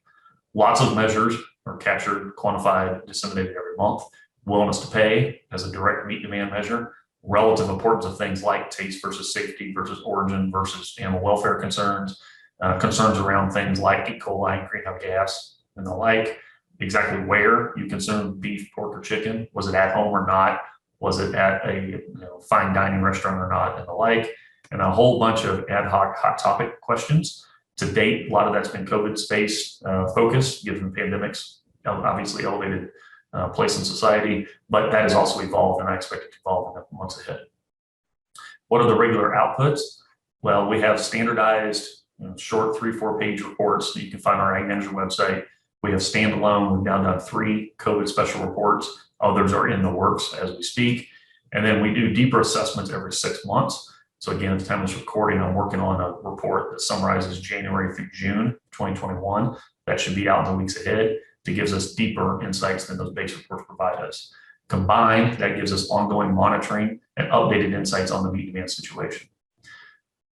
Lots of measures are captured, quantified, disseminated every month. Willingness to pay as a direct meat demand measure, relative importance of things like taste versus safety versus origin versus animal welfare concerns, concerns around things like E. coli and greenhouse gas and the like, exactly where you consume beef, pork, or chicken. Was it at home or not? Was it at a fine dining restaurant or not, and the like, and a whole bunch of ad hoc hot topic questions. To date, a lot of that's been COVID space focused, given the pandemic's obviously elevated place in society, but that has also evolved, and I expect it to evolve in the months ahead. What are the regular outputs? Well, we have standardized short 3-4 page reports that you can find on our Ag Manager website. We have standalone, we've now done 3 COVID special reports. Others are in the works as we speak. And then we do deeper assessments every 6 months. So again, at the time of this recording, I'm working on a report that summarizes January through June 2021. That should be out in the weeks ahead. That gives us deeper insights than those base reports provide us. Combined, that gives us ongoing monitoring and updated insights on the meat demand situation.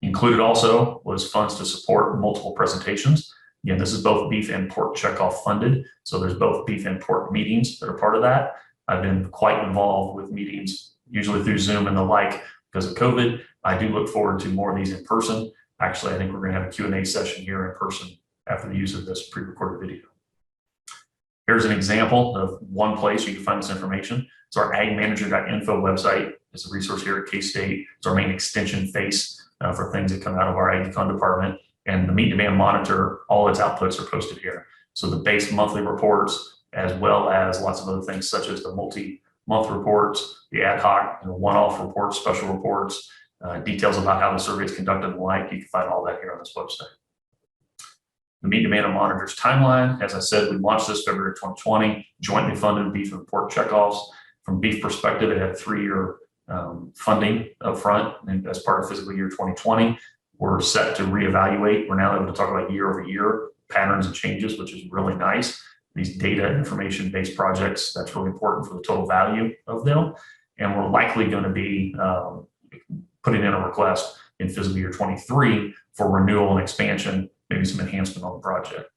Included also was funds to support multiple presentations. Again, this is both beef and pork checkoff funded. So there's both beef and pork meetings that are part of that. I've been quite involved with meetings, usually through Zoom and the like because of COVID. I do look forward to more of these in person. Actually, I think we're going to have a Q&A session here in person after the use of this pre-recorded video. Here's an example of one place you can find this information. It's our agmanager.info website. It's a resource here at K-State. It's our main extension face for things that come out of our ag econ department. And the meat demand monitor, all its outputs are posted here. So the base monthly reports, as well as lots of other things such as the multi-month reports, the ad hoc, one-off reports, special reports, details about how the survey is conducted and the like. You can find all that here on this website. The Meat Demand Monitors timeline, as I said, we launched this February 2020, jointly funded beef and pork checkoffs. From beef perspective, it had 3-year funding up front and as part of fiscal year 2020. We're set to reevaluate. We're now able to talk about year-over-year patterns and changes, which is really nice. These data information-based projects, that's really important for the total value of them. And we're likely going to be putting in a request in fiscal year 23 for renewal and expansion, maybe some enhancement on the project.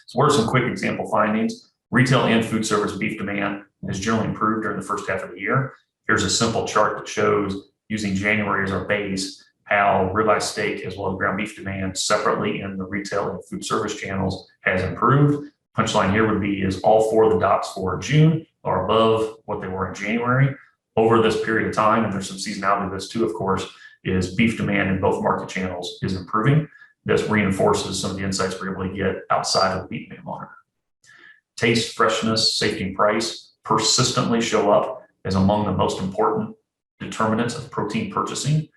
So what are some quick example findings? Retail and food service beef demand has generally improved during the first half of the year. Here's a simple chart that shows, using January as our base, how ribeye steak as well as ground beef demand separately in the retail and food service channels has improved. Punchline here would be is all 4 of the dots for June are above what they were in January. Over this period of time, and there's some seasonality to this too, of course, is beef demand in both market channels is improving. This reinforces some of the insights we're able to get outside of the meat demand monitor. Taste, freshness, safety, and price persistently show up as among the most important determinants of protein purchasing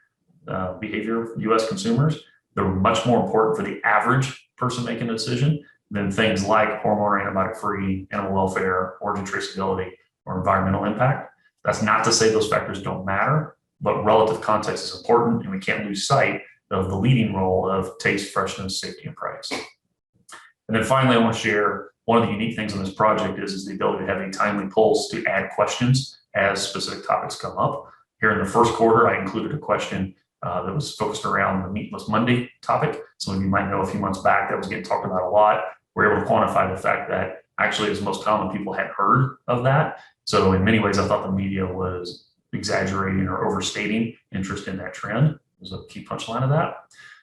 behavior of U.S. consumers. They're much more important for the average person making a decision than things like hormone or antibiotic-free, animal welfare, origin traceability, or environmental impact. That's not to say those factors don't matter, but relative context is important, and we can't lose sight of the leading role of taste, freshness, safety, and price. And then finally, I want to share one of the unique things on this project is the ability to have a timely pulse to add questions as specific topics come up. Here in the first quarter, I included a question that was focused around the Meatless Monday topic. Some of you might know a few months back that was getting talked about a lot. We're able to quantify the fact that actually it was most common people had heard of that. So in many ways, I thought the media was exaggerating or overstating interest in that trend. There's a key punchline of that.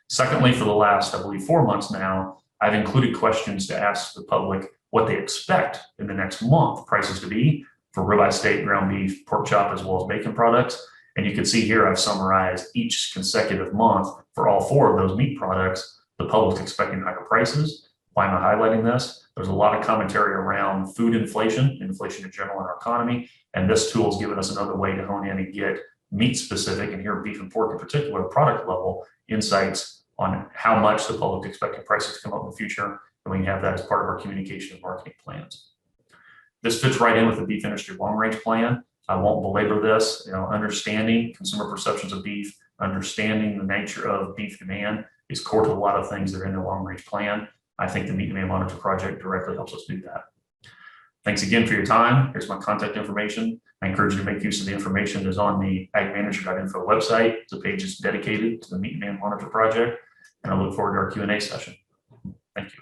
Secondly, for the last, I believe, 4 months now, I've included questions to ask the public what they expect in the next month prices to be for ribeye steak, ground beef, pork chop, as well as bacon products. And you can see here, I've summarized each consecutive month for all 4 of those meat products, the public's expecting higher prices. Why am I highlighting this? There's a lot of commentary around food inflation in general in our economy. And this tool has given us another way to hone in and get meat specific, and here beef and pork in particular, product level insights on how much the public expecting prices to come up in the future. And we can have that as part of our communication and marketing plans. This fits right in with the beef industry long range plan. I won't belabor this. Understanding consumer perceptions of beef, understanding the nature of beef demand is core to a lot of things that are in the long range plan. I think the Meat Demand Monitor project directly helps us do that. Thanks again for your time. Here's my contact information. I encourage you to make use of the information that is on the agmanager.info website. It's a page that's dedicated to the Meat Demand Monitor project, and I look forward to our Q&A session. Thank you.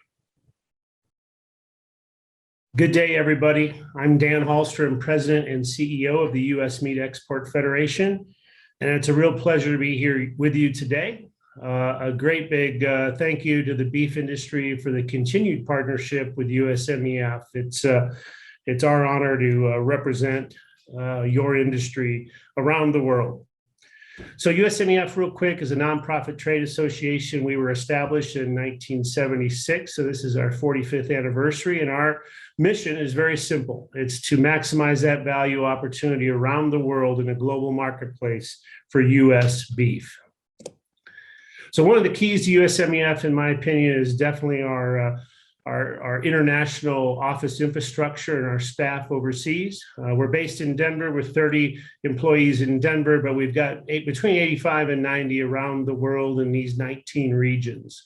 Good day, everybody. I'm Dan Hallstrom, President and CEO of the U.S. Meat Export Federation, and it's a real pleasure to be here with you today. A great big thank you to the beef industry for the continued partnership with USMEF. It's our honor to represent your industry around the world. So USMEF, real quick, is a nonprofit trade association. We were established in 1976, so this is our 45th anniversary, and our mission is very simple. It's to maximize that value opportunity around the world in a global marketplace for U.S. beef. So one of the keys to USMEF, in my opinion, is definitely our international office infrastructure and our staff overseas. We're based in Denver with 30 employees in Denver, but we've got between 85 and 90 around the world in these 19 regions.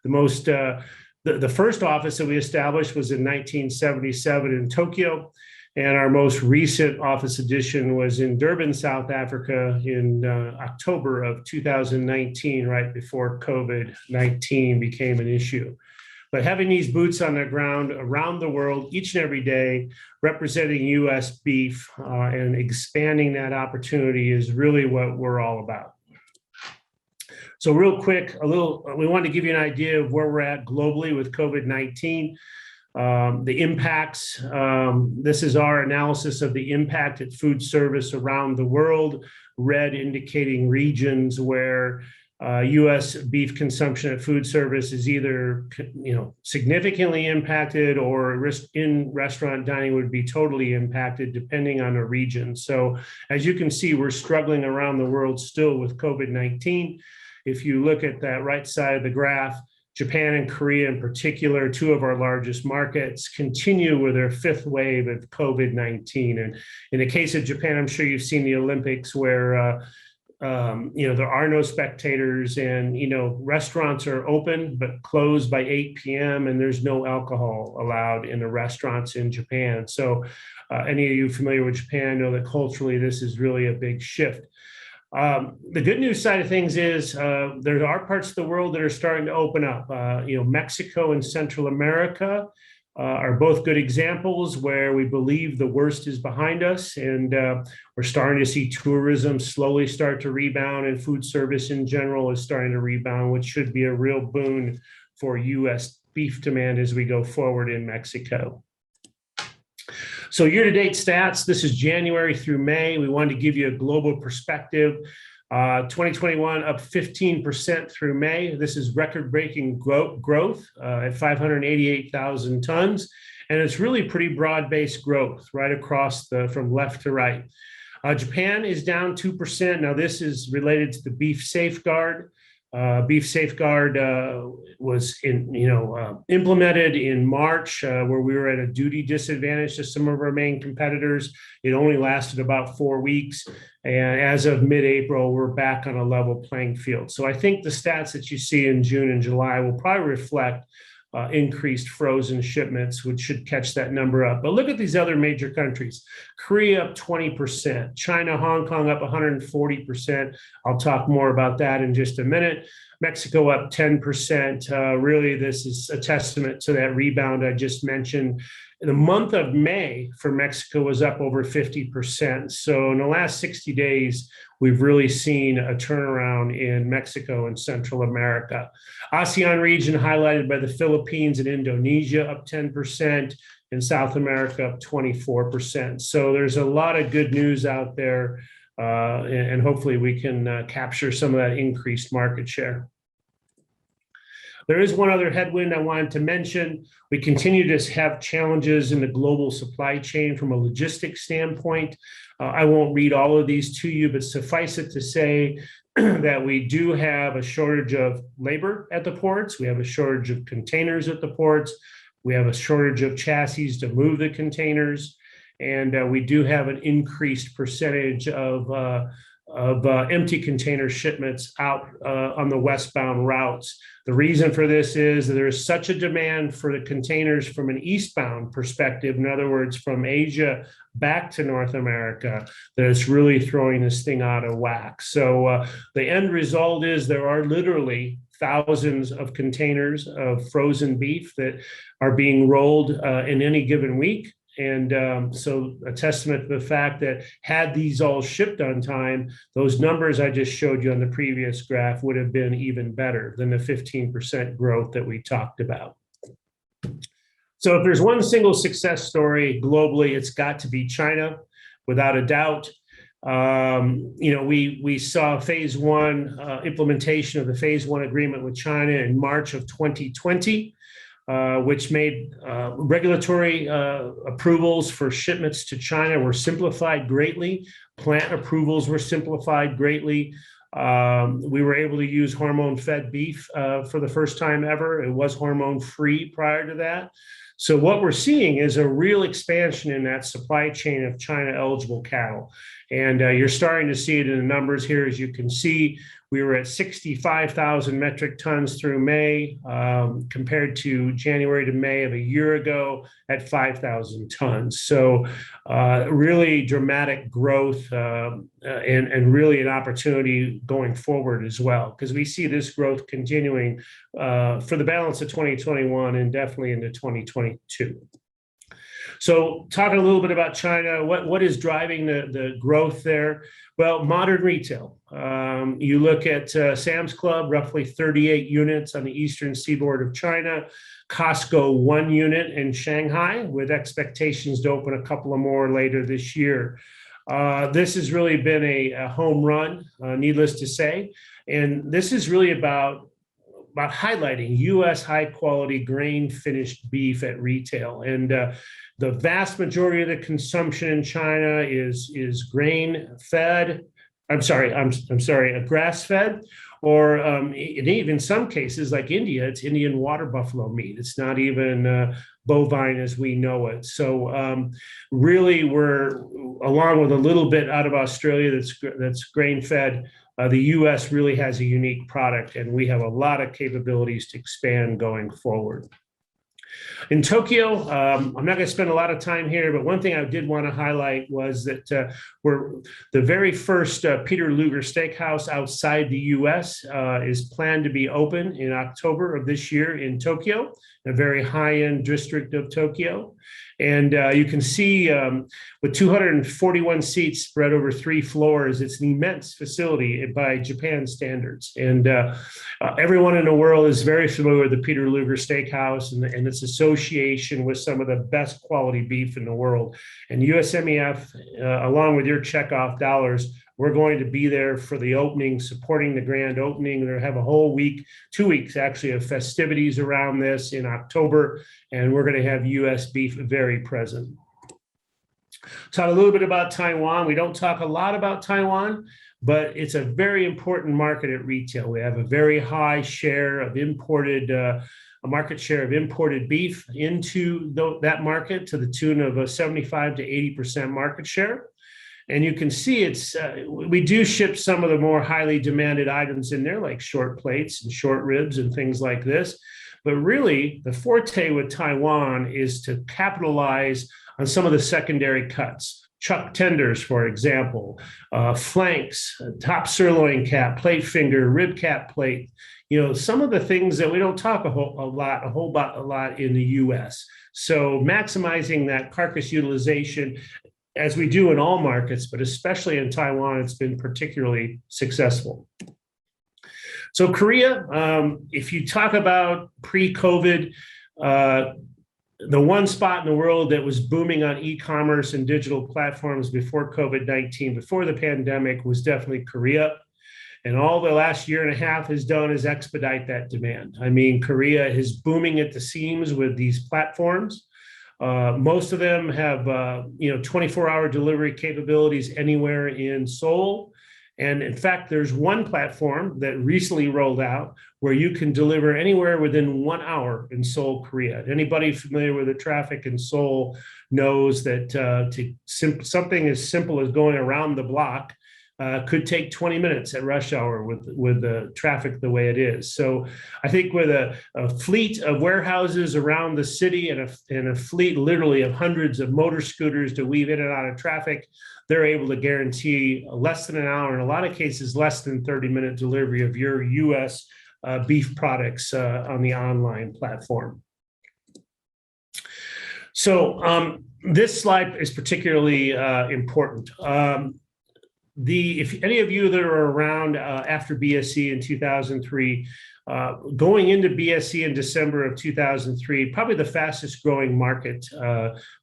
The first office that we established was in 1977 in Tokyo. And our most recent office addition was in Durban, South Africa in October of 2019, right before COVID-19 became an issue. But having these boots on the ground around the world each and every day, representing U.S. beef and expanding that opportunity is really what we're all about. So real quick, we wanted to give you an idea of where we're at globally with COVID-19. The impacts, this is our analysis of the impact at food service around the world, red indicating regions where U.S. beef consumption at food service is either significantly impacted or in restaurant dining would be totally impacted depending on the region. So as you can see, we're struggling around the world still with COVID-19. If you look at that right side of the graph, Japan and Korea in particular, two of our largest markets, continue with their fifth wave of COVID-19. And in the case of Japan, I'm sure you've seen the Olympics where there are no spectators and, restaurants are open but closed by 8 p.m. and there's no alcohol allowed in the restaurants in Japan. So any of you familiar with Japan know that culturally this is really a big shift. The good news side of things is there are parts of the world that are starting to open up. Mexico and Central America are both good examples where we believe the worst is behind us, and we're starting to see tourism slowly start to rebound, and food service in general is starting to rebound, which should be a real boon for U.S. beef demand as we go forward in Mexico. So year-to-date stats, this is January through May. We wanted to give you a global perspective. 2021 up 15% through May. This is record-breaking growth at 588,000 tons. And it's really pretty broad-based growth right across from left to right. Japan is down 2%. Now this is related to the beef safeguard. Beef safeguard was implemented in March, where we were at a duty disadvantage to some of our main competitors. It only lasted about 4 weeks. And as of mid-April, we're back on a level playing field. So I think the stats that you see in June and July will probably reflect increased frozen shipments, which should catch that number up. But look at these other major countries. Korea up 20%, China, Hong Kong up 140%. I'll talk more about that in just a minute. Mexico up 10%. Really, this is a testament to that rebound I just mentioned. The month of May for Mexico was up over 50%. So in the last 60 days, we've really seen a turnaround in Mexico and Central America. ASEAN region highlighted by the Philippines and Indonesia up 10%, and South America up 24%. So there's a lot of good news out there, and hopefully we can capture some of that increased market share. There is one other headwind I wanted to mention. We continue to have challenges in the global supply chain from a logistics standpoint. I won't read all of these to you, but suffice it to say that we do have a shortage of labor at the ports. We have a shortage of containers at the ports. We have a shortage of chassis to move the containers. And we do have an increased percentage of empty container shipments out on the westbound routes. The reason for this is that there is such a demand for the containers from an eastbound perspective, in other words, from Asia back to North America, that it's really throwing this thing out of whack. So the end result is there are literally thousands of containers of frozen beef that are being rolled in any given week. And so a testament to the fact that had these all shipped on time, those numbers I just showed you on the previous graph would have been even better than the 15% growth that we talked about. So if there's one single success story globally, it's got to be China, without a doubt. We saw phase one implementation of the phase one agreement with China in March of 2020. Which made regulatory approvals for shipments to China were simplified greatly. Plant approvals were simplified greatly. We were able to use hormone-fed beef for the first time ever. It was hormone-free prior to that. So what we're seeing is a real expansion in that supply chain of China-eligible cattle. And you're starting to see it in the numbers here. As you can see, We were at 65,000 metric tons through May, compared to January to May of a year ago at 5,000 tons. So really dramatic growth, and really an opportunity going forward as well, because we see this growth continuing for the balance of 2021 and definitely into 2022. So talking a little bit about China, what is driving the growth there? Well, modern retail. You look at Sam's Club, roughly 38 units on the eastern seaboard of China, Costco 1 unit in Shanghai, with expectations to open a couple of more later this year. This has really been a home run, needless to say. And this is really about highlighting U.S. high quality grain finished beef at retail. And the vast majority of the consumption in China is grain fed. I'm sorry, grass fed, or in some cases like India, it's Indian water buffalo meat. It's not even bovine as we know it. So really, we're, along with a little bit out of Australia that's grain fed. The U.S. really has a unique product, and we have a lot of capabilities to expand going forward. In Tokyo, I'm not going to spend a lot of time here, but one thing I did want to highlight was that we're the very first Peter Luger Steakhouse outside the U.S. Is planned to be open in October of this year in Tokyo, a very high-end district of Tokyo. And you can see with 241 seats spread over 3 floors, it's an immense facility by Japan standards. And everyone in the world is very familiar with the Peter Luger Steakhouse and its association with some of the best quality beef in the world. And USMEF, along with your Checkoff dollars, we're going to be there for the opening, supporting the grand opening. They'll have a whole week, 2 weeks actually, of festivities around this in October, and we're going to have U.S. beef very present. Talk a little bit about Taiwan. We don't talk a lot about Taiwan, but it's a very important market at retail. We have a very high share of imported, a market share of imported beef into that market to the tune of 75 to 80% market share. And you can see it's we do ship some of the more highly demanded items in there, like short plates and short ribs and things like this. But really, the forte with Taiwan is to capitalize on some of the secondary cuts. Chuck tenders, for example, flanks, top sirloin cap, plate finger, rib cap plate. You know, some of the things that we don't talk a whole lot in the U.S. So maximizing that carcass utilization, as we do in all markets, but especially in Taiwan, it's been particularly successful. So Korea, if you talk about pre-COVID, the one spot in the world that was booming on e-commerce and digital platforms before COVID-19, before the pandemic, was definitely Korea. And all the last year and a half has done is expedite that demand. I mean, Korea is booming at the seams with these platforms. Most of them have 24-hour delivery capabilities anywhere in Seoul. And in fact, there's one platform that recently rolled out where you can deliver anywhere within 1 hour in Seoul, Korea. Anybody familiar with the traffic in Seoul knows that something as simple as going around the block could take 20 minutes at rush hour with the traffic the way it is. So I think with a fleet of warehouses around the city and a fleet literally of hundreds of motor scooters to weave in and out of traffic, they're able to guarantee less than an hour, in a lot of cases, less than 30-minute delivery of your U.S. Beef products on the online platform. So this slide is particularly important. If any of you that are around after BSE in 2003, going into BSE in December of 2003, probably the fastest growing market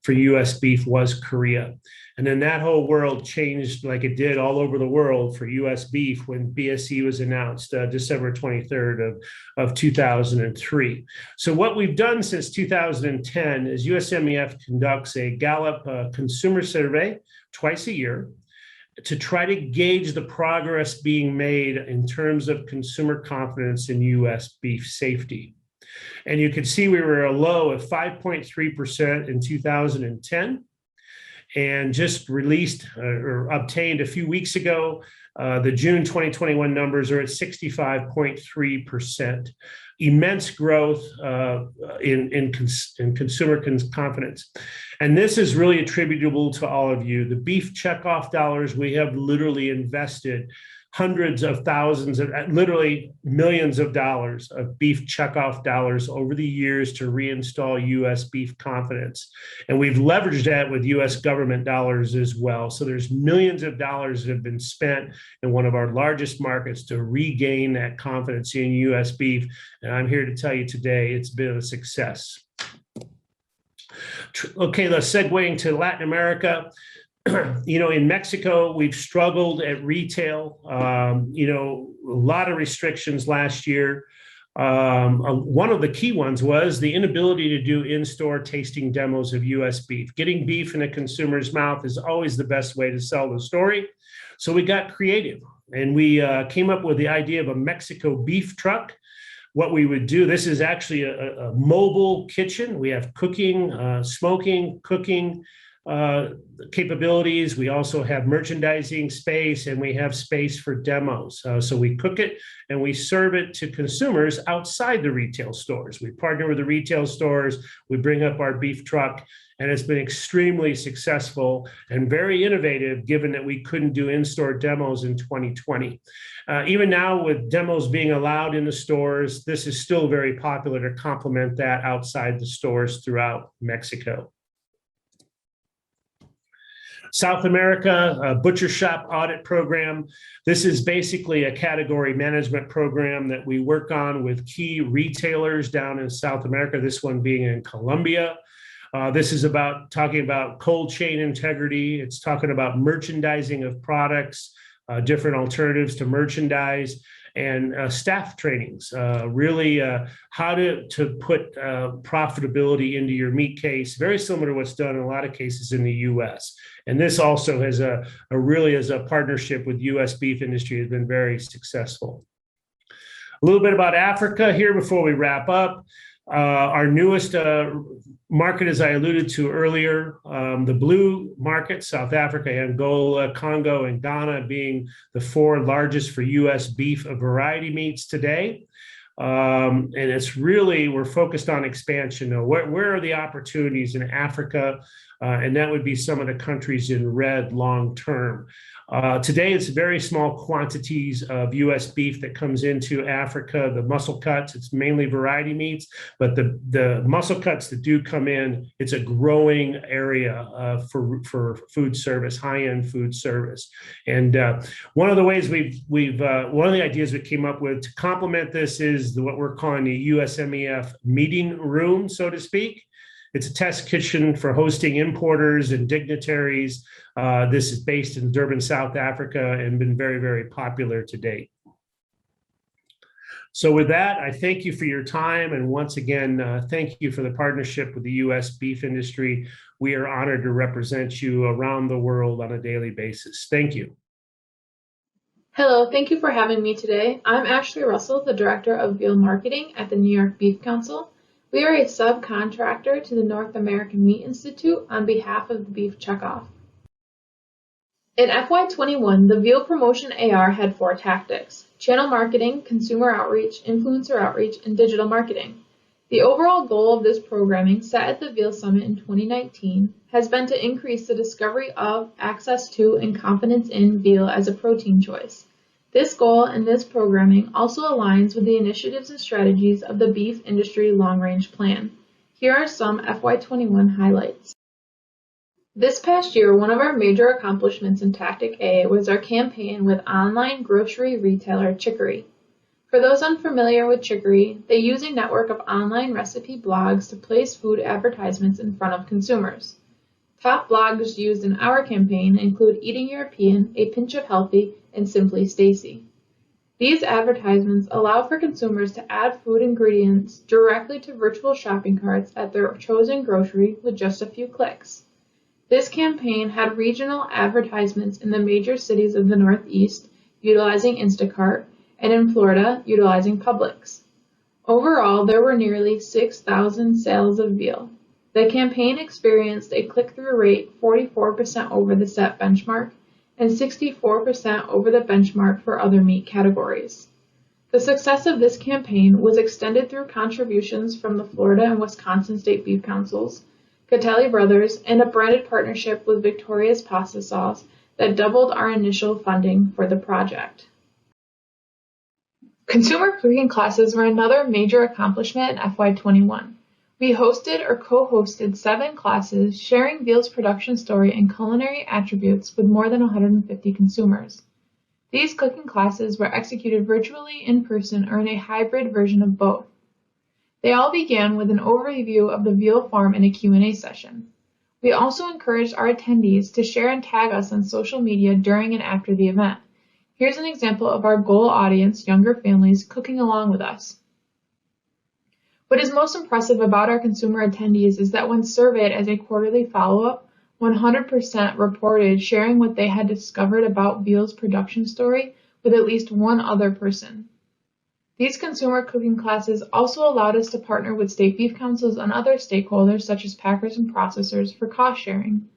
for U.S. beef was Korea. And then that whole world changed like it did all over the world for U.S. beef when BSE was announced December 23rd of 2003. So what we've done since 2010 is USMEF conducts a Gallup consumer survey twice a year to try to gauge the progress being made in terms of consumer confidence in U.S. beef safety. And you can see we were a low of 5.3% in 2010, and just released or obtained a few weeks ago The June 2021 numbers are at 65.3%. Immense growth in consumer confidence. And this is really attributable to all of you. The beef checkoff dollars, we have literally invested hundreds of thousands of, literally millions of dollars of beef checkoff dollars over the years to reinstall U.S. beef confidence. And we've leveraged that with U.S. government dollars as well. So there's millions of dollars that have been spent in one of our largest markets to regain that confidence in U.S. beef. And I'm here to tell you today, it's been a success. Okay, let's segue into Latin America. In Mexico, we've struggled at retail, a lot of restrictions last year. One of the key ones was the inability to do in-store tasting demos of U.S. beef. Getting beef in a consumer's mouth is always the best way to sell the story. So we got creative and we came up with the idea of a Mexico beef truck. What we would do, this is actually a mobile kitchen. We have cooking, smoking, cooking, capabilities. We also have merchandising space and we have space for demos. So we cook it and we serve it to consumers outside the retail stores. We partner with the retail stores. We bring up our beef truck and it's been extremely successful and very innovative given that we couldn't do in-store demos in 2020. Even now with demos being allowed in the stores, this is still very popular to complement that outside the stores throughout Mexico. South America, a butcher shop audit program. This is basically a category management program that we work on with key retailers down in South America, this one being in Colombia. This is about talking about cold chain integrity. It's talking about merchandising of products, different alternatives to merchandise, and staff trainings, really how to put profitability into your meat case, very similar to what's done in a lot of cases in the U.S. And this also has really as a partnership with U.S. beef industry has been very successful. A little bit about Africa here before we wrap up. Our newest market, as I alluded to earlier, the blue market, South Africa, Angola, Congo, and Ghana being the 4 largest for U.S. beef variety meats today. And it's really, we're focused on expansion now. Where are the opportunities in Africa? And that would be some of the countries in red long term. Today, it's very small quantities of U.S. beef that comes into Africa. The muscle cuts, it's mainly variety meats, but the muscle cuts that do come in, it's a growing area for food service, high-end food service. And one of the ways one of the ideas we came up with to complement this is what we're calling the USMEF meeting room, so to speak. It's a test kitchen for hosting importers and dignitaries. This is based in Durban, South Africa, and been very, very popular to date. So with that, I thank you for your time. And once again, thank you for the partnership with the U.S. beef industry. We are honored to represent you around the world on a daily basis. Thank you. Hello, thank you for having me today. I'm Ashley Russell, the Director of Veal Marketing at the New York Beef Council. We are a subcontractor to the North American Meat Institute on behalf of the Beef Checkoff. In FY21, the Veal Promotion AR had 4 tactics: channel marketing, consumer outreach, influencer outreach, and digital marketing. The overall goal of this programming, set at the Veal Summit in 2019, has been to increase the discovery of, access to, and confidence in veal as a protein choice. This goal and this programming also aligns with the initiatives and strategies of the beef industry long-range plan. Here are some FY21 highlights. This past year, one of our major accomplishments in Tactic A was our campaign with online grocery retailer Chicory. For those unfamiliar with Chicory, they use a network of online recipe blogs to place food advertisements in front of consumers. Top blogs used in our campaign include Eating European, A Pinch of Healthy, and Simply Stacy. These advertisements allow for consumers to add food ingredients directly to virtual shopping carts at their chosen grocery with just a few clicks. This campaign had regional advertisements in the major cities of the Northeast utilizing Instacart, and in Florida utilizing Publix. Overall, there were nearly 6,000 sales of veal. The campaign experienced a click-through rate 44% over the set benchmark and 64% over the benchmark for other meat categories. The success of this campaign was extended through contributions from the Florida and Wisconsin State Beef Councils, Catelli Brothers, and a branded partnership with Victoria's Pasta Sauce that doubled our initial funding for the project. Consumer cooking classes were another major accomplishment in FY21. We hosted or co-hosted 7 classes sharing veal's production story and culinary attributes with more than 150 consumers. These cooking classes were executed virtually, in person, or in a hybrid version of both. They all began with an overview of the veal farm and a Q&A session. We also encouraged our attendees to share and tag us on social media during and after the event. Here's an example of our goal audience, younger families, cooking along with us. What is most impressive about our consumer attendees is that when surveyed as a quarterly follow-up, 100% reported sharing what they had discovered about veal's production story with at least one other person. These consumer cooking classes also allowed us to partner with state beef councils and other stakeholders such as packers and processors for cost sharing.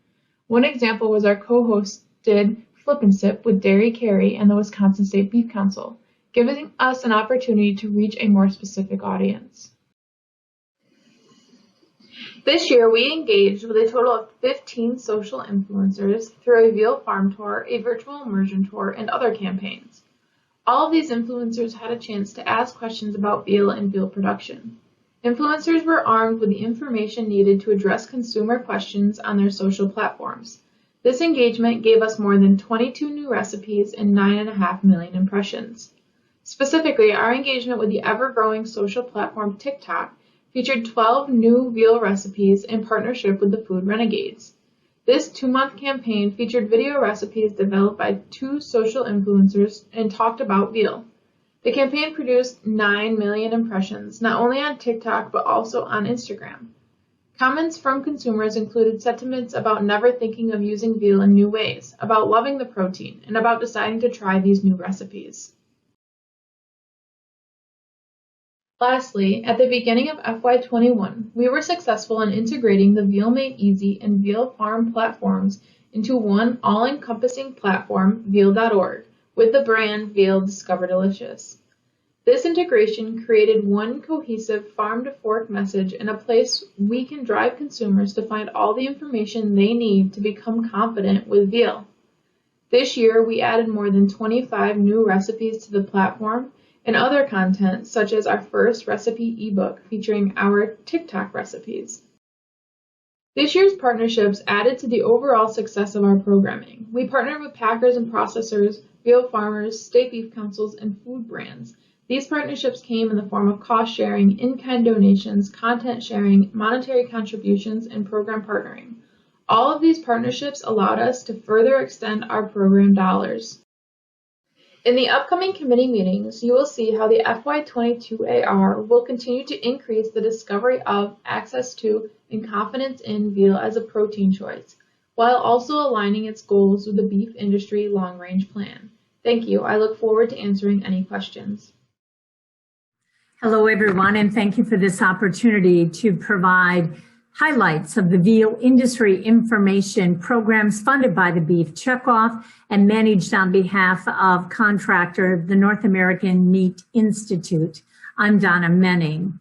One example was our co-hosted Flip and Sip with Dairy Carey and the Wisconsin State Beef Council, giving us an opportunity to reach a more specific audience. This year, we engaged with a total of 15 social influencers through a veal farm tour, a virtual immersion tour, and other campaigns. All of these influencers had a chance to ask questions about veal and veal production. Influencers were armed with the information needed to address consumer questions on their social platforms. This engagement gave us more than 22 new recipes and 9.5 million impressions. Specifically, our engagement with the ever-growing social platform TikTok featured 12 new veal recipes in partnership with the Food Renegades. This 2-month campaign featured video recipes developed by 2 social influencers and talked about veal. The campaign produced 9 million impressions, not only on TikTok but also on Instagram. Comments from consumers included sentiments about never thinking of using veal in new ways, about loving the protein, and about deciding to try these new recipes. Lastly, at the beginning of FY21, we were successful in integrating the Veal Made Easy and Veal Farm platforms into one all-encompassing platform, veal.org, with the brand Veal Discover Delicious. This integration created one cohesive farm-to-fork message and a place we can drive consumers to find all the information they need to become confident with veal. This year, we added more than 25 new recipes to the platform and other content, such as our first recipe ebook featuring our TikTok recipes. This year's partnerships added to the overall success of our programming. We partnered with packers and processors, veal farmers, state beef councils, and food brands. These partnerships came in the form of cost sharing, in-kind donations, content sharing, monetary contributions, and program partnering. All of these partnerships allowed us to further extend our program dollars. In the upcoming committee meetings, you will see how the FY22 AR will continue to increase the discovery of, access to, and confidence in veal as a protein choice, while also aligning its goals with the beef industry long-range plan. Thank you. I look forward to answering any questions. Hello, everyone, and thank you for this opportunity to provide highlights of the veal industry information programs funded by the Beef Checkoff and managed on behalf of contractor, the North American Meat Institute. I'm Donna Menning.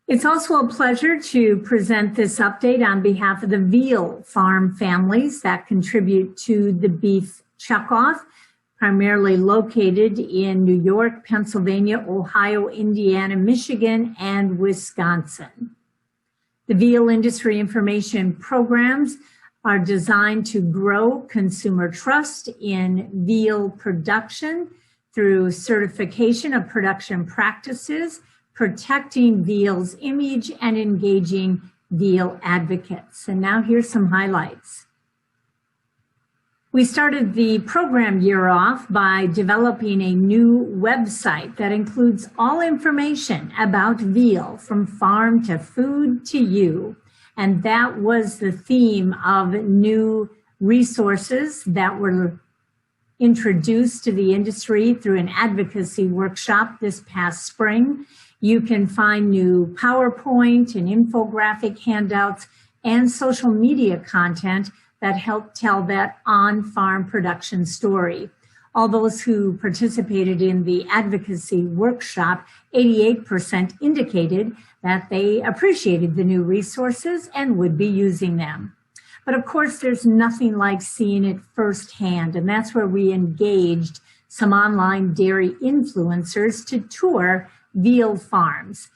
It's also a pleasure to present this update on behalf of the veal farm families that contribute to the Beef Checkoff, primarily located in New York, Pennsylvania, Ohio, Indiana, Michigan, and Wisconsin. The veal industry information programs are designed to grow consumer trust in veal production through certification of production practices, protecting veal's image, and engaging veal advocates. And now here's some highlights. We started the program year off by developing a new website that includes all information about veal from farm to food to you. And that was the theme of new resources that were introduced to the industry through an advocacy workshop this past spring. You can find new PowerPoint and infographic handouts and social media content that helped tell that on-farm production story. All those who participated in the advocacy workshop, 88% indicated that they appreciated the new resources and would be using them. But of course, there's nothing like seeing it firsthand, and that's where we engaged some online dairy influencers to tour veal farms.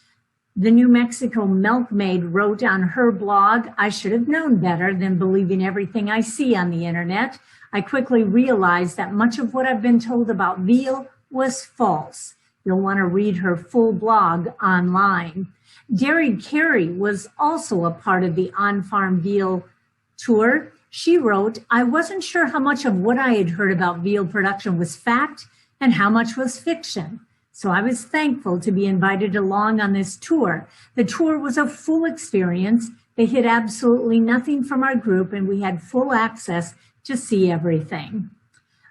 The New Mexico milkmaid wrote on her blog, "I should have known better than believing everything I see on the internet. I quickly realized that much of what I've been told about veal was false." You'll want to read her full blog online. Dairy Carrie was also a part of the on-farm veal tour. She wrote, "I wasn't sure how much of what I had heard about veal production was fact and how much was fiction. So I was thankful to be invited along on this tour. The tour was a full experience. They hid absolutely nothing from our group, and we had full access to see everything."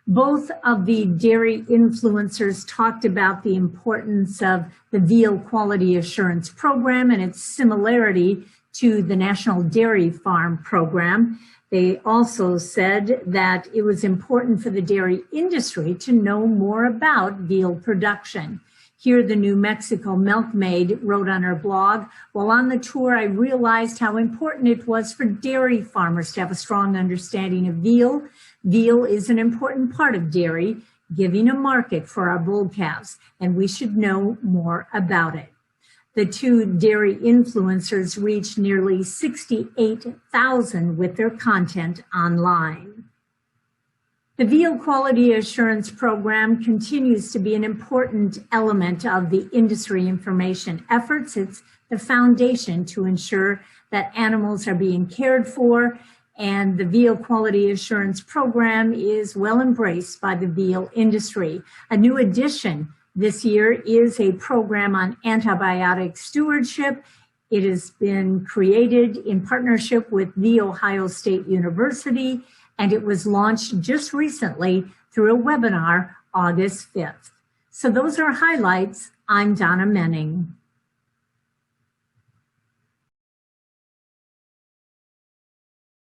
Both of the dairy influencers talked about the importance of the Veal Quality Assurance Program and its similarity to the National Dairy Farm Program. They also said that it was important for the dairy industry to know more about veal production. Here, the New Mexico milkmaid wrote on her blog, "While on the tour, I realized how important it was for dairy farmers to have a strong understanding of veal. Veal is an important part of dairy, giving a market for our bull calves, and we should know more about it." The two dairy influencers reached nearly 68,000 with their content online. The Veal Quality Assurance Program continues to be an important element of the industry information efforts. It's the foundation to ensure that animals are being cared for, and the Veal Quality Assurance Program is well embraced by the veal industry. A new addition this year is a program on antibiotic stewardship. It has been created in partnership with The Ohio State University, and it was launched just recently through a webinar August 5th. So those are highlights. I'm Donna Menning.